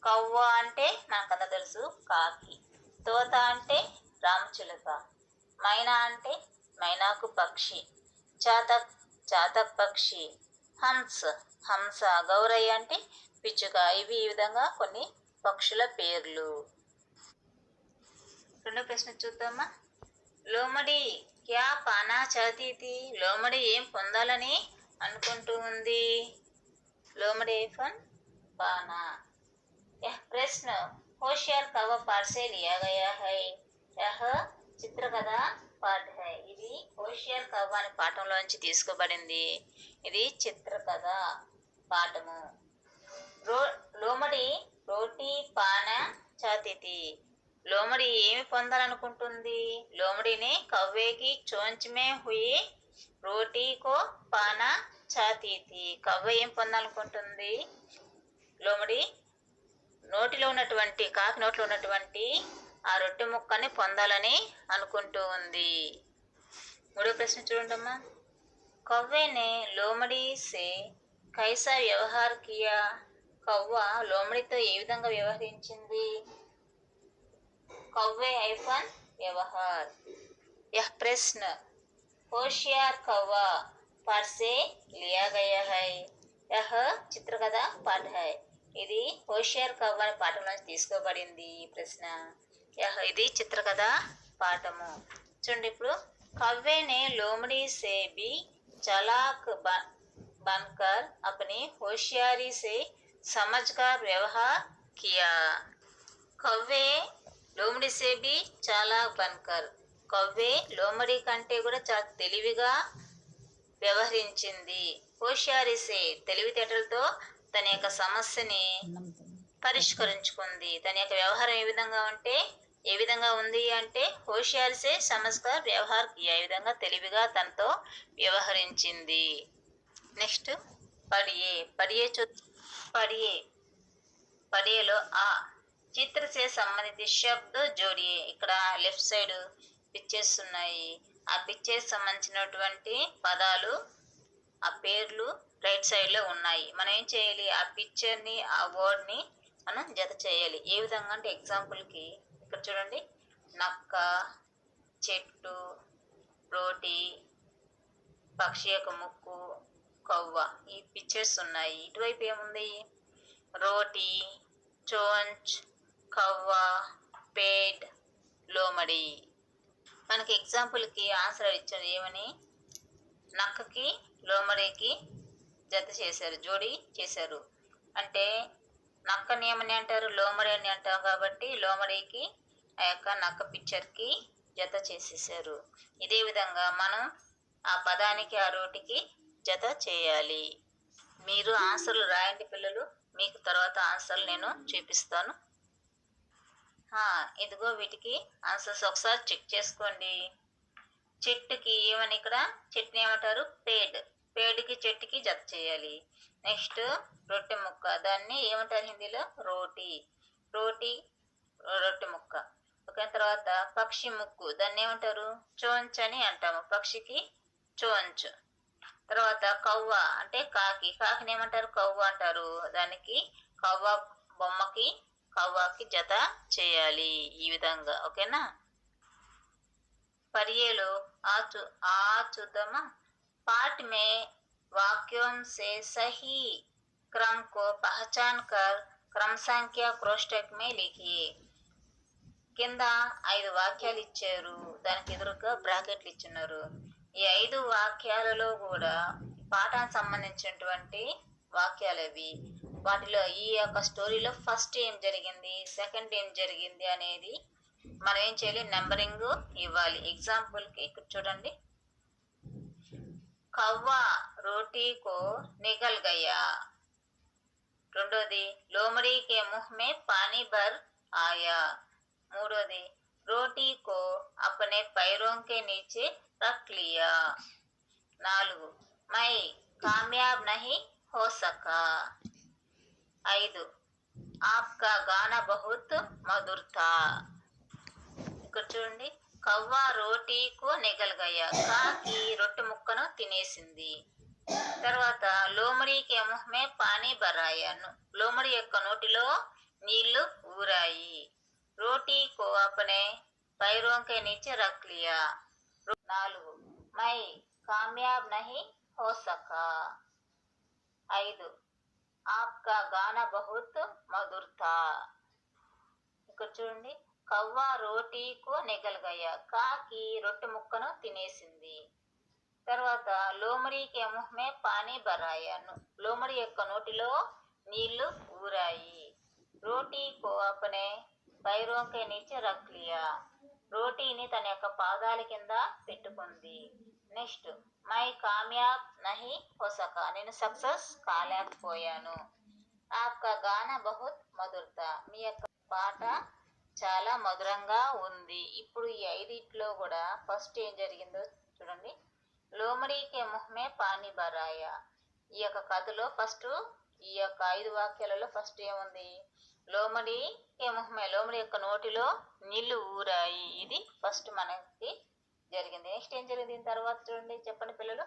కవ్వ అంటే మనకంతా తెలుసు కాకి, తోత అంటే రామచిలుక, మైనా అంటే మైనాకు పక్షి, చాతక్ చాతక్ పక్షి, హంస, గౌరయ్య అంటే పిచ్చుక. ఇవి ఈ విధంగా కొన్ని పక్షుల పేర్లు. రెండో ప్రశ్న చూద్దామా. లోమడి క్యా పానా చాతీ థీ. లోమడి ఏం పొందాలని అనుకుంటూ ఉంది? లోమడి ఫన్ पाना। यह प्रश्न होशियार कव्वा पाठ से लिया गया है। यह చిత్రకథ పాఠ है। ఇది హోషియార్ కవ్వ అనే పాఠంలోంచి తీసుకోబడింది। ఇది చిత్రకథ పాఠము। లోమడి రోటీ పాన చాతీతి। లోమడి ఏమి పొందాలనుకుంటుంది? లోమడిని కవ్వేకి చోంచ్ మే హుయి రోటీ కో పానా చాతీతి। కవ్వ ఏం పొందాలనుకుంటుంది? లోమడి నోటిలో ఉన్నటువంటి కాకి నోట్లో ఉన్నటువంటి ఆ రొట్టె ముక్కని పొందాలని అనుకుంటూ ఉంది। మూడో ప్రశ్న చూడండమ్మా। కవ్వేనే లోమడి సే కైసా వ్యవహార్ కియా। కవ్వ లోమడితో ఏ విధంగా వ్యవహరించింది? కవ్వే ఐఫన్ వ్యవహార్। యహ్ ప్రశ్న హోషియార్ కవ్వా పాఠ సే లియా గయా హై। యహ్ చిత్రకథ పాఠ హై। ఇది హోషియార్ కవ్వ అనే పాఠం నుంచి తీసుకోబడింది ఈ ప్రశ్న। ఇది చిత్రకథ పాఠము। చూడండి ఇప్పుడు కవ్వేనే లోమడి సే भी चालाक बनकर अपनी होशियारी से समझकर व्यवहार किया। कव्वे లోమడి సే भी चालाक बनकर। కవ్వే లోమడి కంటే కూడా చాలా తెలివిగా వ్యవహరించింది। హోషియారీ సే తెలివితేటలతో తన యొక్క సమస్యని పరిష్కరించుకుంది। తన యొక్క వ్యవహారం ఏ విధంగా ఉంది అంటే హోషియారీ సే సమజ్కర్ వ్యవహార్ కియా। ఈ విధంగా తెలివిగా తనతో వ్యవహరించింది। నెక్స్ట్ పడియే పడియేలో ఆ చిత్ర సే సంబంధిత శబ్ద జోడియే। ఇక్కడ లెఫ్ట్ సైడ్ పిక్చర్స్ ఉన్నాయి। ఆ పిక్చర్స్ సంబంధించినటువంటి పదాలు ఆ పేర్లు రైట్ సైడ్ లో ఉన్నాయి। మనం ఏం చేయాలి? ఆ పిక్చర్ ని ఆ వర్డ్ ని మనం జత చేయాలి। ఏ విధంగా అంటే ఎగ్జాంపుల్ కి ఇక్కడ చూడండి, నక్క, చెట్టు, రోటి, పక్షి యొక్క ముక్కు, కవ్వ, ఈ పిక్చర్స్ ఉన్నాయి। ఇటువైపు ఏముంది? రోటి, చోంచ్, కవ్వ, పేడ్, లోమడి। మనకి ఎగ్జాంపుల్ కి ఆన్సర్ ఇచ్చారు ఏమని? నక్కకి లోమడికి జత చేశారు, జోడి చేశారు। అంటే నక్కని ఏమని అంటారు? లోమడి అని అంటాం కాబట్టి లోమడికి ఆ యొక్క నక్క పిక్చర్కి జత చేసేసారు। ఇదే విధంగా మనం ఆ పదానికి ఆ రోటికి జత చేయాలి। మీరు ఆన్సర్లు రాయండి పిల్లలు, మీకు తర్వాత ఆన్సర్లు నేను చూపిస్తాను। ఇదిగో వీటికి ఆన్సర్స్ ఒకసారి చెక్ చేసుకోండి। చెట్టుకి ఏమని ఇక్కడ చెట్టుని ఏమంటారు? పేడ్కి చెట్టుకి జత చేయాలి। నెక్స్ట్ రొట్టె ముక్క, దాన్ని ఏమంటారు హిందీలో? రోటీ రొట్టె ముక్క। ఓకే, తర్వాత పక్షి ముక్కు, దాన్ని ఏమంటారు? చోంచ్ అని అంటాము, పక్షికి చోంచ్। తర్వాత కవ్వ అంటే కాకిని ఏమంటారు? కవ్వ అంటారు, దానికి కవ్వ బొమ్మకి కవ్వకి జత చేయాలి ఈ విధంగా। ఓకేనా? పడియేలో ఆ చూద్దామా। पाठ में वाक्यों से सही क्रम को पहचान कर क्रम संख्या कोष्टक में लिखिए। కింద 5 వాక్యాలు ఇచ్చారు, దానికి ఎదురుగా బ్రాకెట్లు ఇచ్చున్నారు। ఈ 5 వాక్యాలలో కూడా పాఠానికి సంబంధించినటువంటి వాక్యాలు అవి। వాటిలో ఈ యొక్క స్టోరీలో ఫస్ట్ ఏం జరిగింది, సెకండ్ ఏం జరిగింది అనేది మనం ఏం చేయాలి? నెంబరింగ్ ఇవ్వాలి। ఎగ్జాంపుల్కి ఇక్కడ చూడండి, కవ్వా రోటీ కో నిగల్ గయా। రెండోది లోమడి కే ముహ్ మే పానీ భర్ ఆయా। మూడోది రోటీ కో అప్నే पैरों के नीचे रख लिया। 4 मैं कामयाब नहीं हो सका। 5 आपका गाना बहुत मधुर था। ఇక్కడ చూడండి, కవ్వ రోటీకు నిగల్గయ్యా, కాకి రొట్టె ముక్కను తినేసింది. తర్వాత లోమడి కే ముహ్ మే పానీ భరాయా, లోమడి యొక్క నోటిలో నీళ్లు ఊరాయి. రోటీ కో అపనే पैरों के नीचे रख लिया. 4 मैं कामयाब नहीं हो सका. 5 आपका गाना बहुत मधुर था. ఇక్కడ చూడండి, కవ్వ రోటీకు నిగల్గయ్యా, కాకి రొట్టె ముక్కను తినేసింది. తర్వాత లోమడి కే ముహ్ మే పానీ భరాయా, లోమడి యొక్క నోటిలో నీళ్లు ఊరాయి. రోటీ కో అపనే पैरों के नीचे रख लिया, రోటీని తన యొక్క పాదాల కింద పెట్టుకుంది. నెక్స్ట్ మై కామయాబ్ నహి హో సకా, నేను సక్సెస్ కాలేకపోయాను. ఆప్కా గానా బహుత్ మధుర్తా, మీ యొక్క పాట చాలా మధురంగా ఉంది. ఇప్పుడు ఈ 5 కూడా ఫస్ట్ ఏం జరిగిందో చూడండి. లోమడి కే ముహ్ మే పానీ భరాయా, ఈ యొక్క కథలో ఫస్ట్ ఈ యొక్క 5 వాక్యాలలో ఫస్ట్ ఏముంది? లోమడి కే ముహ్ మే, లోమడి యొక్క నోటిలో నీళ్లు ఊరాయి. ఇది ఫస్ట్ మనకి జరిగింది. నెక్స్ట్ ఏం జరిగింది దీని తర్వాత చూడండి, చెప్పండి పిల్లలు,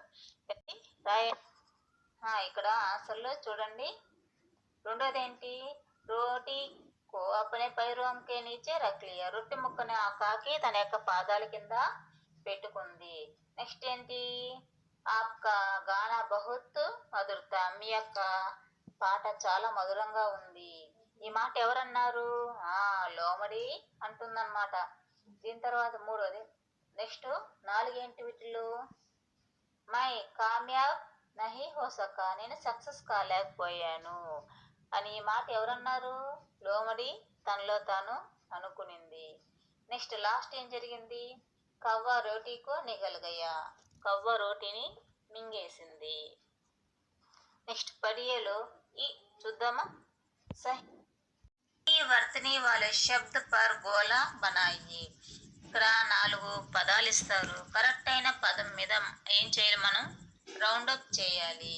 రాయండి. ఇక్కడ ఆన్సర్లో చూడండి, రెండోది ఏంటి? రోటీ కో అపనే పైరోం కే నీచే రఖ్ లియా, రొట్టె ముక్కని ఆ కాకి తన యొక్క పాదాల కింద పెట్టుకుంది. నెక్స్ట్ ఏంటి? ఆప్కా గానా బహుత్ మధుర్తా, మీ యొక్క పాట చాలా మధురంగా ఉంది. ఈ మాట ఎవరన్నారు? లోమడి అంటుందన్నమాట. దీని తర్వాత మూడోది, నెక్స్ట్ 4 ఏంటి వీటిలో? మై కామయాబ్ నహి హో సకా, నేను సక్సెస్ కాలేకపోయాను అని ఈ మాట ఎవరన్నారు? లోమడి తనలో తాను అనుకునింది. నెక్స్ట్ లాస్ట్ ఏం జరిగింది? కవ్వ రోటీకు నిగల్గయ్యా, కవ్వ రోటీని మింగేసింది. నెక్స్ట్ పడియేలో ఈ చూద్దామా. సహీ వర్తనీ వాలే శబ్ద పర్ గోలా బనాయి, ఇక్కడ 4 పదాలు ఇస్తారు. కరెక్ట్ అయిన పదం మీద ఏం చేయాలి? మనం రౌండప్ చేయాలి.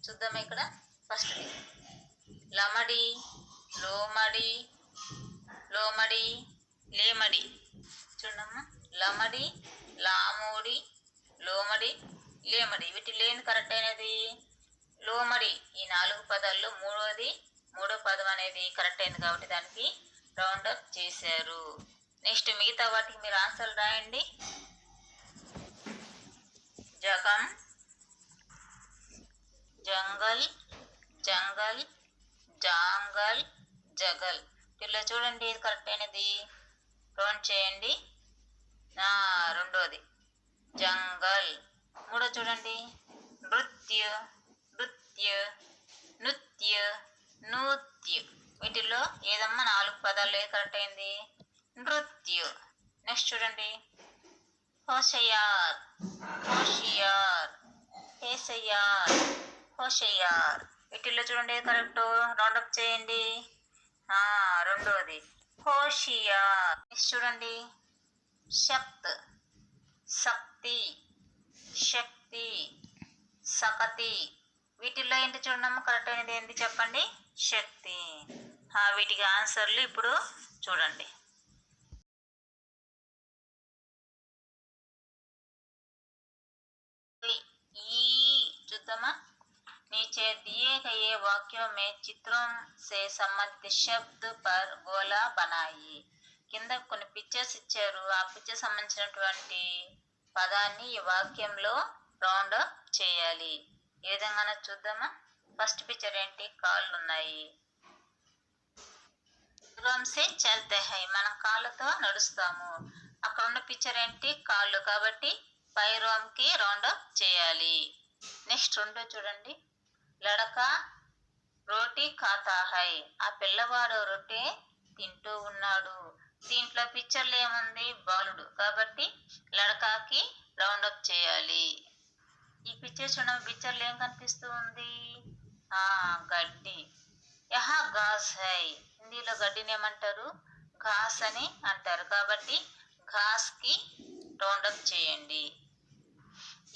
చూద్దామా. ఇక్కడ ఫస్ట్ లమడి, లోమడి, లోమడి, లేమడి. చూడమ్మా, లమడి, లామోడి, లోమడి, లేమడి. వీటి లేని కరెక్ట్ అయినది లోమడి. ఈ 4 పదాల్లో మూడో పదం అనేది కరెక్ట్ అయింది కాబట్టి దానికి రౌండప్ చేశారు. నెక్స్ట్ మిగతా వాటికి మీరు ఆన్సర్లు రాయండి. జగం, జంగల్, జంగల్, జాంగల్, జగల్. ఇలా చూడండి, ఇది కరెక్ట్ అయినది రౌండ్ చేయండి. రెండోది జంగల్. మూడో చూడండి, నృత్య, నృత్య, నృత్య, నృత్య. వీటిల్లో ఏదమ్మా 4 పదాల్లో ఏది కరెక్ట్ అయింది? నృత్య. నెక్స్ట్ చూడండి, హోషయార్, హోషియార్, హేసయార్, హోషయార్. వీటిల్లో చూడండి ఏది కరెక్ట్? రౌండప్ చేయండి. రెండోది హోషియార్. నెక్స్ట్ చూడండి, శక్త్, శక్తి, శక్తి, సకతి. వీటిల్లో ఏంటి చూడమ్మా కరెక్ట్ అయినది ఏంటి చెప్పండి? శక్తి. వీటికి ఆన్సర్లు ఇప్పుడు చూడండి. ఈ చూద్దామా. नीचे दिए गए वाक्यों में चित्रों से संबंधित शब्द पर गोला बनाई. కింద కొన్ని పిక్చర్స్ ఇచ్చారు. ఆ పిక్చర్ సంబంధించినటువంటి పదాన్ని ఈ వాక్యంలో రౌండ్ అప్ చేయాలి. ఏ విధంగా చూద్దామా. ఫస్ట్ పిక్చర్ ఏంటి? కాళ్ళు ఉన్నాయి. సే చల్తే హై, మనం కాళ్ళతో నడుస్తాము. అక్కడ ఉన్న పిక్చర్ ఏంటి? కాళ్ళు, కాబట్టి పైరోంకి రౌండ్ అప్ చేయాలి. నెక్స్ట్ రెండో చూడండి, లడకా రోటీ ఖాతా హై, ఆ పిల్లవాడు రొట్టె తింటూ ఉన్నాడు. దీంట్లో పిక్చర్లు ఏముంది? బాలుడు, కాబట్టి లడకాకి రౌండప్ చేయాలి. ఈ పిక్చర్ చూడండి, పిక్చర్లు ఏం కనిపిస్తూ ఉంది? గడ్డి. యహా ఘాస్ హై, హిందీలో గడ్డిని ఏమంటారు? ఘాస్ అని అంటారు, కాబట్టి ఘాస్కి రౌండప్ చేయండి.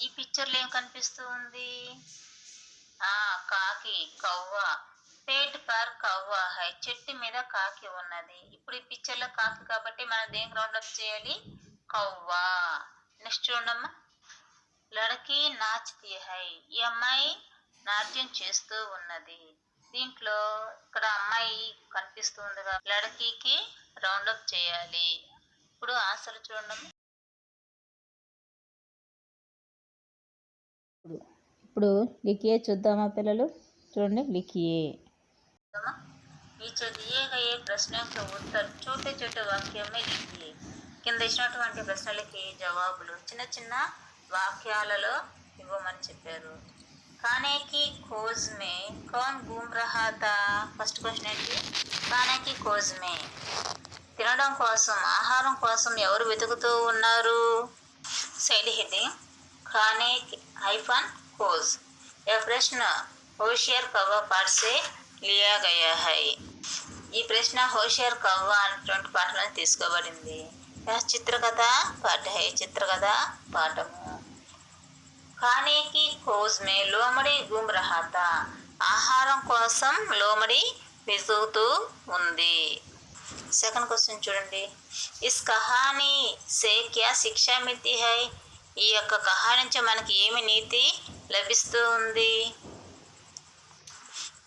ఈ పిక్చర్లో ఏం కనిపిస్తూ ఉంది? కాకి, కవ్వ. పేట్ పర్ కవ్వ హై, చెట్టు మీద కాకి ఉన్నది. ఇప్పుడు ఈ పిక్చర్లో కాకి కాబట్టి మనం దేనికి రౌండప్ చేయాలి? కవ్వా. నెక్స్ట్ చూడమ్మా, లడకి నాచ్తి హై. ఈ అమ్మాయి నాట్యం చేస్తూ ఉన్నది. దీంట్లో ఇక్కడ అమ్మాయి కనిపిస్తుంది కాబట్టి లడకీకి రౌండ్ అప్ చేయాలి. ఇప్పుడు ఆన్సర్ చూడండి. ఇప్పుడు లిఖియే చూద్దామా పిల్లలు? చూడండి, లిఖియే. नीचे दिए गए प्रश्नों के उत्तर छोटे छोटे वाक्यों में लिखिए. కింద ఇచ్చినటువంటి ప్రశ్నలకి జవాబులు చిన్న చిన్న వాక్యాలలో ఇవ్వమని చెప్పారు. खाने की खोज में कौन घूम रहा था. ఫస్ట్ క్వశ్చన్ ఏంటి? खाने की खोज में తినడం కోసం, ఆహారం కోసం ఎవరు వెతుకుతూ ఉన్నారు? सैली हेडिंग खाने हाइफन खोज. यह प्रश्न होशियार कौवा पाठ से लिया गया है. ఈ ప్రశ్న హోషియార్ కవ్వా అనేటువంటి పాఠంలో తీసుకోబడింది. చిత్రకథ పాఠ హై, చిత్రకథ పాఠము. ఖానే కి ఖోజ్ మే లోమడి గుమ్ రహా థా. ఆహారం కోసం లోమడి వెతుకుతూ ఉంది. సెకండ్ క్వశ్చన్ చూడండి. ఇస్ కహానీ సే క్యా శిక్ష మిల్తీ హై. ఈ యొక్క కహానీ నుంచి మనకి ఏమి నీతి లభిస్తూ ఉంది?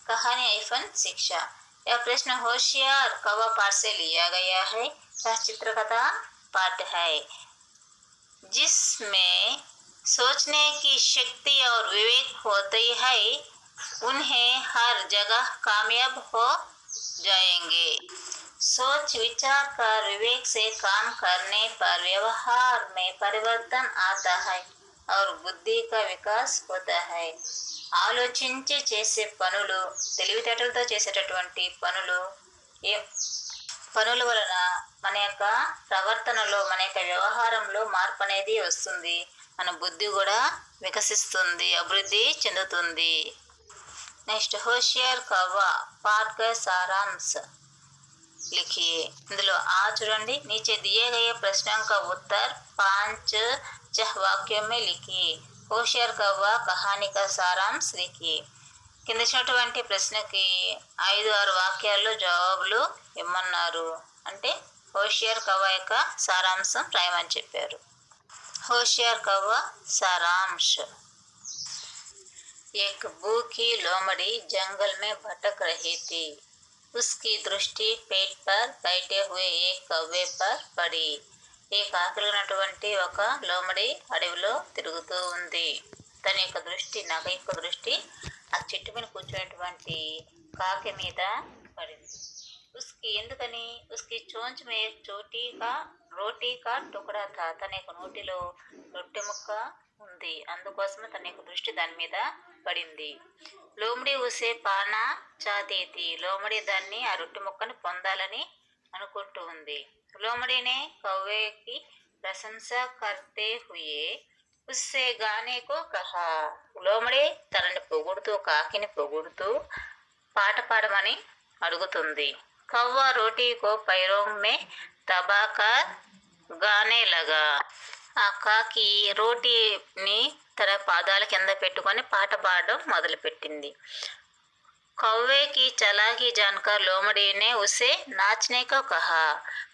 कहानी हाइफन शिक्षा. यह प्रश्न होशियार कौवा पाठ से लिया गया है. यह चित्रकथा पाठ है जिसमें सोचने की शक्ति और विवेक होती है. उन्हें हर जगह कामयाब हो जाएंगे. सोच विचार कर विवेक से काम करने पर व्यवहार में परिवर्तन आता है और बुद्धि का विकास होता है. ఆలోచించి చేసే పనులు, తెలివితేటలతో చేసేటటువంటి పనుల వలన మన యొక్క ప్రవర్తనలో, మన యొక్క వ్యవహారంలో మార్పు అనేది వస్తుంది. మన బుద్ధి కూడా వికసిస్తుంది, అభివృద్ధి చెందుతుంది. నెక్స్ట్ హోషియార్ కవ్వా పాఠ్ కా సారాంశ్ లిఖియే. ఇందులో ఆ చూడండి. नीचे दिए गए प्रश्नों का उत्तर 5 वाक्यों में लिखिए. హోషియార్ కవ్వా కహానీ కా సారాంశ్ లిఖియే. కింద ఇచ్చినటువంటి ప్రశ్నకి 5-6 వాక్యాల్లో జవాబులు ఇమ్మన్నారు. అంటే హోషియార్ కవ్వా యొక్క సారాంశం రాయమని చెప్పారు. హోషియార్ కవ్వా సారాంశ్. एक भूखी लोमड़ी जंगल में भटक रही थी. उसकी दृष्टि पेट पर बैठे हुए एक कौवे पर पड़ी. ఈ కాకిలినటువంటి ఒక లోమడి అడవిలో తిరుగుతూ ఉంది. తన యొక్క దృష్టి, నగ యొక్క దృష్టి ఆ చెట్టు మీద కూర్చున్నటువంటి కాకి మీద పడింది. ఉస్కి ఎందుకని? ఉస్కి చోంచ్ మే చోటీ కా రోటీ కా టుకడా థా. తన యొక్క నోటిలో రొట్టె ముక్క ఉంది, అందుకోసమే తన యొక్క దృష్టి దాని మీద పడింది. లోమడి ఉసే పానా చాతీ థీ. లోమడి దాన్ని, ఆ రొట్టె ముక్కని పొందాలని అనుకుంటూ ఉంది. लोमड़ी ने कौवे की प्रशंसा करते हुए उससे गाने को कहा. లోమడి తనని పొగుడుతూ, కాకిని పొగుడుతూ పాట పాడమని అడుగుతుంది. కవ్వా రోటీ కో పైరోं में దబాకర్ గానే లగా. ఆ కాకి రోటీని తన పాదాల కింద పెట్టుకొని పాట పాడడం మొదలుపెట్టింది. కౌవే కి చలాకీ జాన్కర్ లోమడి నే ఉసే నాచనే కో కహా.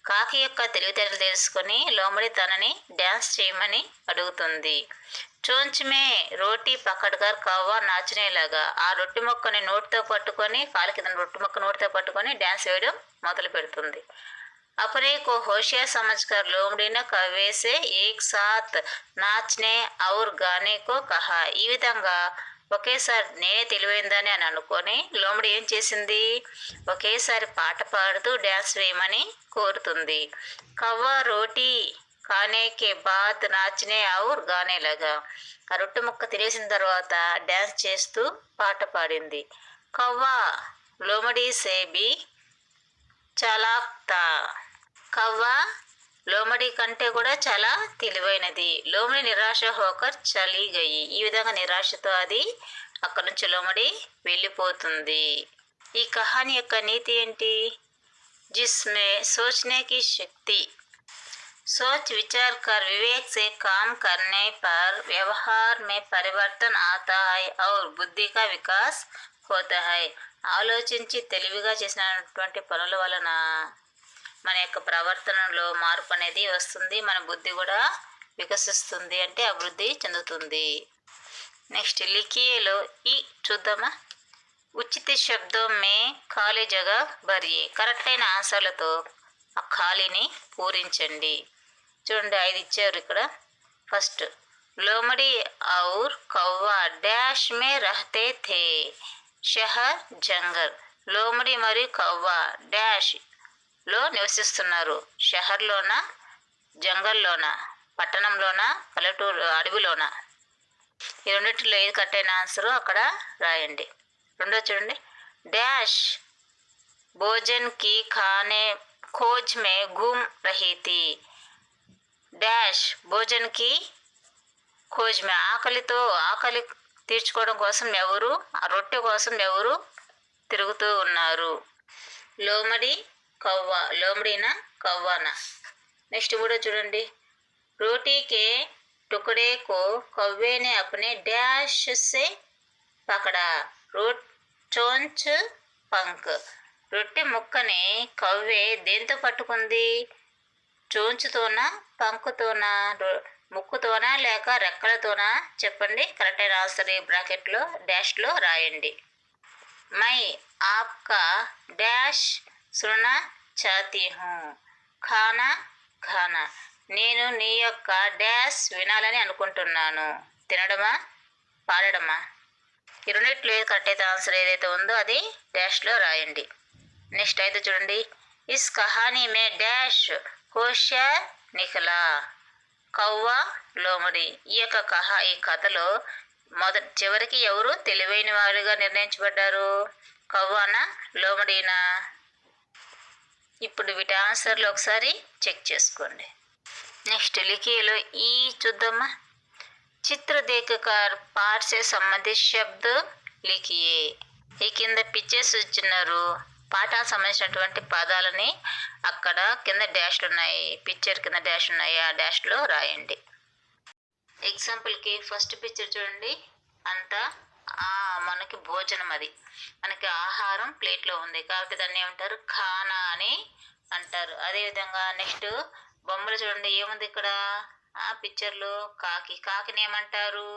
కాకి యొక్క తెలివితేటలు తెలుసుకొని లోమడి తనని డ్యాన్స్ చేయమని అడుగుతుంది. చోంచ్ మే రోటీ పకడ్కర్ కవ్వా నాచనేలాగా. ఆ రొట్టె మొక్కని నోటితో పట్టుకొని, కాలు కింద రొట్టె మొక్క నోటితో పట్టుకొని డ్యాన్స్ వేయడం మొదలు పెడుతుంది. अपने को होशियार समझकर लोमड़ी ने कौवे से एक साथ नाचने और गाने को कहा. ఈ విధంగా ఒకేసారి నేనే తెలివైందని అని అనుకొని లోమడి ఏం చేసింది? ఒకేసారి పాట పాడుతూ డ్యాన్స్ వేయమని కోరుతుంది. కవ్వా రోటీ ఖానే కే బాద్ నాచనే ఔర్ గానే లగా. ఆ రొట్టె ముక్క తినేసిన తర్వాత డ్యాన్స్ చేస్తూ పాట పాడింది. కవ్వా లోమడి సే బి చలాక్ తా. కవ్వా లోమడి కంటే కూడా చాలా తెలివైనది. లోమడి నిరాశ హోకర్ చలి గయి. ఈ విధంగా నిరాశతో అది అక్కడి నుంచి లోమడి వెళ్ళిపోతుంది. ఈ కహాని యొక్క నీతి ఏంటి? జిస్మే సోచనే కి శక్తి, सोच विचार कर विवेक से काम करने पर व्यवहार में परिवर्तन आता है और बुद्धि का विकास होता है. ఆలోచించి తెలివిగా చేసినటువంటి పనుల వలన మన యొక్క ప్రవర్తనలో మార్పు అనేది వస్తుంది, మన బుద్ధి కూడా వికసిస్తుంది, అంటే అభివృద్ధి చెందుతుంది. నెక్స్ట్ లిఖియేలో ఈ చూద్దామా. ఉచిత శబ్దం మే ఖాళీ జగ భరియే. కరెక్ట్ అయిన ఆన్సర్లతో ఆ ఖాళీని పూరించండి. చూడండి 5 ఇచ్చారు ఇక్కడ. ఫస్ట్ లోమడి ఔర్ కవ్వా డాష్ మే రహతే థే. షహర్ జంగల్. లోమడి మరియు కవ్వా డాష్ లో నివసిస్తున్నారు. షహర్లోన, జంగల్లోన, పట్టణంలోన, పల్లెటూరు అడవిలోన. ఈ రెండింటిలో ఏది కరెక్ట్ అయిన ఆన్సరు అక్కడ రాయండి. రెండో చూడండి. డాష్ భోజన్ కి ఖానే खोज में घूम रही थी. డాష్ భోజన్ కి ఖోజ్ మే ఆకలి తీర్చుకోవడం కోసం ఎవరు, ఆ రొట్టె కోసం ఎవరు తిరుగుతూ ఉన్నారు. లోమడి కవ్వా. లోమడినా కవ్వానా. నెక్స్ట్ కూడా చూడండి. రోటీ కే टुकड़े को कौवे ने अपने डैश से पकड़ा. చోంచ్ పంక్. రొట్టె ముక్కని కవ్వే దేంతో పట్టుకుంది? చోంచుతోనా, పంకుతోనా, ముక్కుతోనా లేక రెక్కలతోనా? చెప్పండి. కరెక్ట్ అయిన ఆన్సర్ బ్రాకెట్లో డాష్లో రాయండి. మై ఆప్కా డాష్ సున్నా చాతీ హూ. ఖానా ఖానా. నేను నీ యొక్క డాష్ వినాలని అనుకుంటున్నాను. తినడమా, పాడడమా? ఈ రెండిట్లో ఏది కరెక్ట్ అయితే ఆన్సర్ ఏదైతే ఉందో అది డాష్లో రాయండి. నెక్స్ట్ అయితే చూడండి. ఇస్ కహానీ మే డాష్ హోషియార్ నిఖలా. కవ్వా లోమడి. ఈ కథలో చివరికి ఎవరు తెలివైన వారిగా నిర్ణయించబడ్డారు? కవ్వానా, లోమడీనా? ఇప్పుడు వీటి ఆన్సర్లు ఒకసారి చెక్ చేసుకోండి. నెక్స్ట్ లిఖియేలో ఈ చూద్దామా. చిత్ర దేఖకర్ పాఠ సే సంబంధిత శబ్ద లిఖియే. ఈ కింద పిక్చర్స్ ఇచ్చినారు. పాఠానికి సంబంధించినటువంటి పదాలని అక్కడ కింద డాష్లు ఉన్నాయి, పిక్చర్ కింద డాష్ ఉన్నాయి, ఆ డాష్లో రాయండి. ఎగ్జాంపుల్కి ఫస్ట్ పిక్చర్ చూడండి. అంతా మనకి భోజనం, అది మనకి ఆహారం ప్లేట్లో ఉంది కాబట్టి దాన్ని ఏమంటారు? ఖానా అని అంటారు. అదేవిధంగా నెక్స్ట్ బొమ్మలు చూడండి. ఏముంది ఇక్కడ? ఆ పిక్చర్లో కాకిని ఏమంటారు?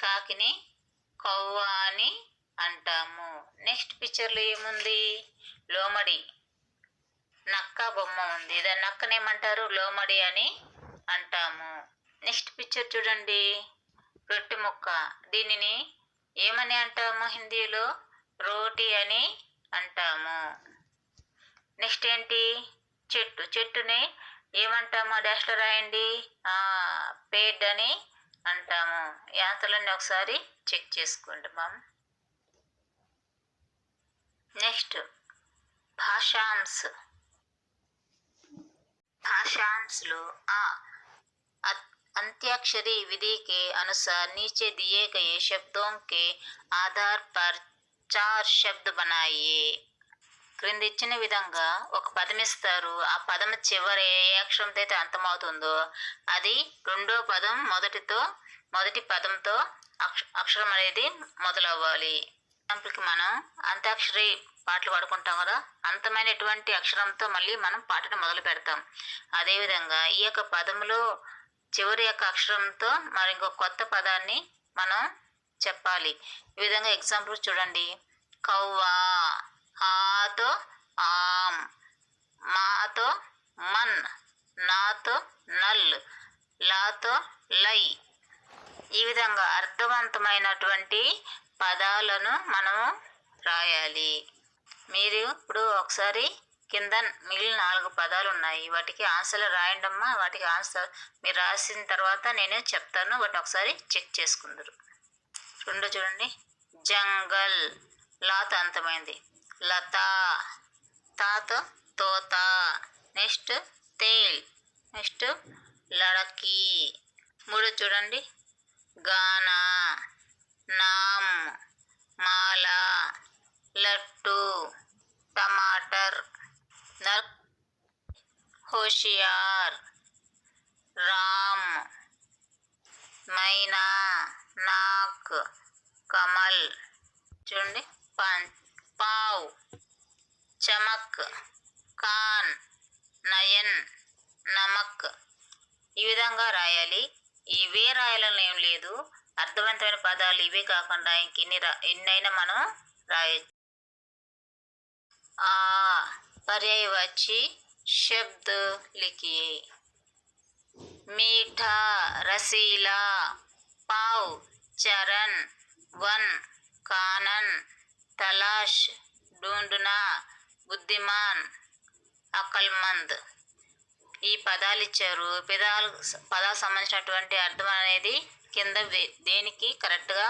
కాకిని కవ్వా అని అంటాము. నెక్స్ట్ పిక్చర్లో ఏముంది? లోమడి, నక్క బొమ్మ ఉంది. దాని నక్కని ఏమంటారు? లోమడి అని అంటాము. నెక్స్ట్ పిక్చర్ చూడండి. రొట్టె ముక్క. దీనిని ఏమని అంటాము హిందీలో? రోటీ అని అంటాము. నెక్స్ట్ ఏంటి? చెట్టుని ఏమంటాము? డాష్లో రాయండి. పేడ్ అని అంటాము. ఈ ఆన్సర్లన్నీ ఒకసారి చెక్ చేసుకోండి మామ్. నెక్స్ట్ भाषांशలో अंत्याक्षरी विधि के अनुसार नीचे दिए गए शब्दों के आधार पर 4 शब्द बनाइए. క్రింద ఇచ్చిన విధంగా ఒక పదం ఇస్తారు. ఆ పదం చివరి ఏ అక్షరంతో అయితే అంతమవుతుందో అది రెండో పదం మొదటి పదంతో అక్షరం అనేది మొదలవ్వాలి. ఎగ్జాంపుల్కి మనం అంత్యాక్షరి పాటలు పాడుకుంటాం కదా, అంతమైనటువంటి అక్షరంతో మళ్ళీ మనం పాటను మొదలు పెడతాం. అదేవిధంగా ఈ యొక్క పదంలో చివరి యొక్క అక్షరంతో మరి ఇంకో కొత్త పదాన్ని మనం చెప్పాలి. ఈ విధంగా ఎగ్జాంపుల్ చూడండి. కవ్వా, ఆతో ఆమ్, మాతో మన్, నాతో నల్, లాతో లై. ఈ విధంగా అర్థవంతమైనటువంటి పదాలను మనము రాయాలి. మీరు ఇప్పుడు ఒకసారి కింద మిగిలిన 4 పదాలు ఉన్నాయి, వాటికి ఆన్సర్లు రాయండమ్మా. వాటికి ఆన్సర్ మీరు రాసిన తర్వాత నేను చెప్తాను, వాటిని ఒకసారి చెక్ చేసుకుందరు. రెండో చూడండి. జంగల్, లాతో అంతమైంది. లత, తాతో తోత. నెక్స్ట్ తేల్. నెక్స్ట్ లడకి. మూడో చూడండి. గానా, నామ్, మాలా, లట్టు, టమాటర్, నర్, హోషియార్, రామ్, మైనా, నాక్, కమల్. చూడండి. పావ్, చమక్, కాన్, నయన్, నమక్. ఈ విధంగా రాయాలి. ఇవే రాయాలని ఏం లేదు. అర్థవంతమైన పదాలు ఇవే కాకుండా ఎన్నైనా మనం రాయొచ్చు. ఆ पर्यायवाची शब्द लिखिए. मीठा, रसीला, पाव, चरण, वन, कानन, तलाश, ढूंढना, बुद्धिमान, అకల్మంద్. ఈ పదాలు ఇచ్చారు. పదాలకు సంబంధించినటువంటి అర్థం అనేది కింద దేనికి కరెక్ట్గా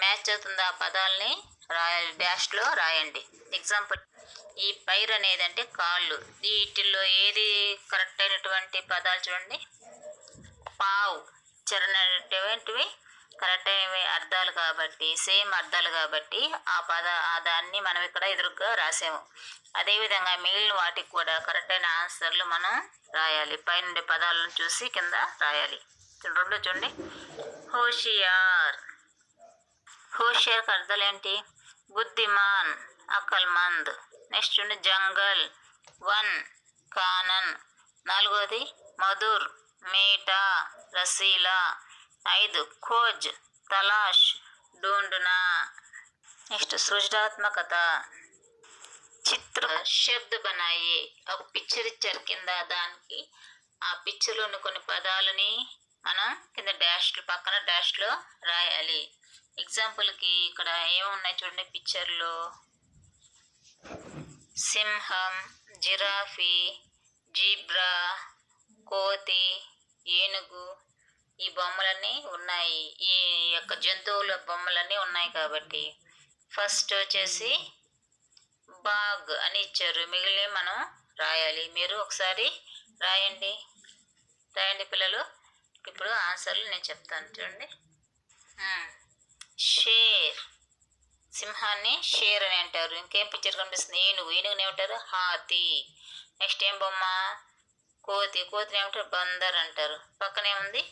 మ్యాచ్ అవుతుంది ఆ పదాలని రాయాలి. డాష్లో రాయండి. ఎగ్జాంపుల్, ఈ పైర్ అనేది అంటే కాళ్ళు. వీటిల్లో ఏది కరెక్ట్ అయినటువంటి పదాలు చూడండి. పావ్, చరణ్ అనేటువంటివి కరెక్ట్ అయినవి అర్థాలు కాబట్టి, సేమ్ అర్థాలు కాబట్టి ఆ దాన్ని మనం ఇక్కడ ఎదురుగా రాసాము. అదేవిధంగా మిగిలిన వాటికి కూడా కరెక్ట్ అయిన ఆన్సర్లు మనం రాయాలి. పైనుండి పదాలను చూసి కింద రాయాలి. రెండు చూడండి. హోషియార్. హోషియార్కి అర్థాలు ఏంటి? బుద్ధిమాన్, అకల్మంద్. నెక్స్ట్ చూడండి. జంగల్, వన్, కానన్. నాలుగోది మధుర్, మీఠా, రసీలా. 5 ఖోజ్, తలాష్, ढूंढना. నెక్స్ట్ సృజనాత్మకత. చిత్ర శబ్ద బనాయే. ఒక పిక్చర్ ఇచ్చారు కింద, దానికి ఆ పిక్చర్లోని కొన్ని పదాలని మనం కింద పక్కన డాష్లో రాయాలి. ఎగ్జాంపుల్కి ఇక్కడ ఏమున్నాయి చూడండి. పిక్చర్లో సింహం, జిరాఫీ, జీబ్రా, కోతి, ఏనుగు, ఈ బొమ్మలన్నీ ఉన్నాయి. ఈ యొక్క జంతువుల బొమ్మలన్నీ ఉన్నాయి కాబట్టి ఫస్ట్ వచ్చేసి బాగ్ అని ఇచ్చారు. మిగిలిన మనం రాయాలి. మీరు ఒకసారి రాయండి పిల్లలు. ఇప్పుడు ఆన్సర్లు నేను చెప్తాను చూడండి. షేర్, సింహాన్ని షేర్ అని అంటారు. ఇంకేం పిక్చర్ కనిపిస్తుంది? ఏనుగుని ఏమంటారు? హాతీ. నెక్స్ట్ ఏం బొమ్మ? కోతిని ఏమంటారు? బందర్ అంటారు. పక్కనే ఉంది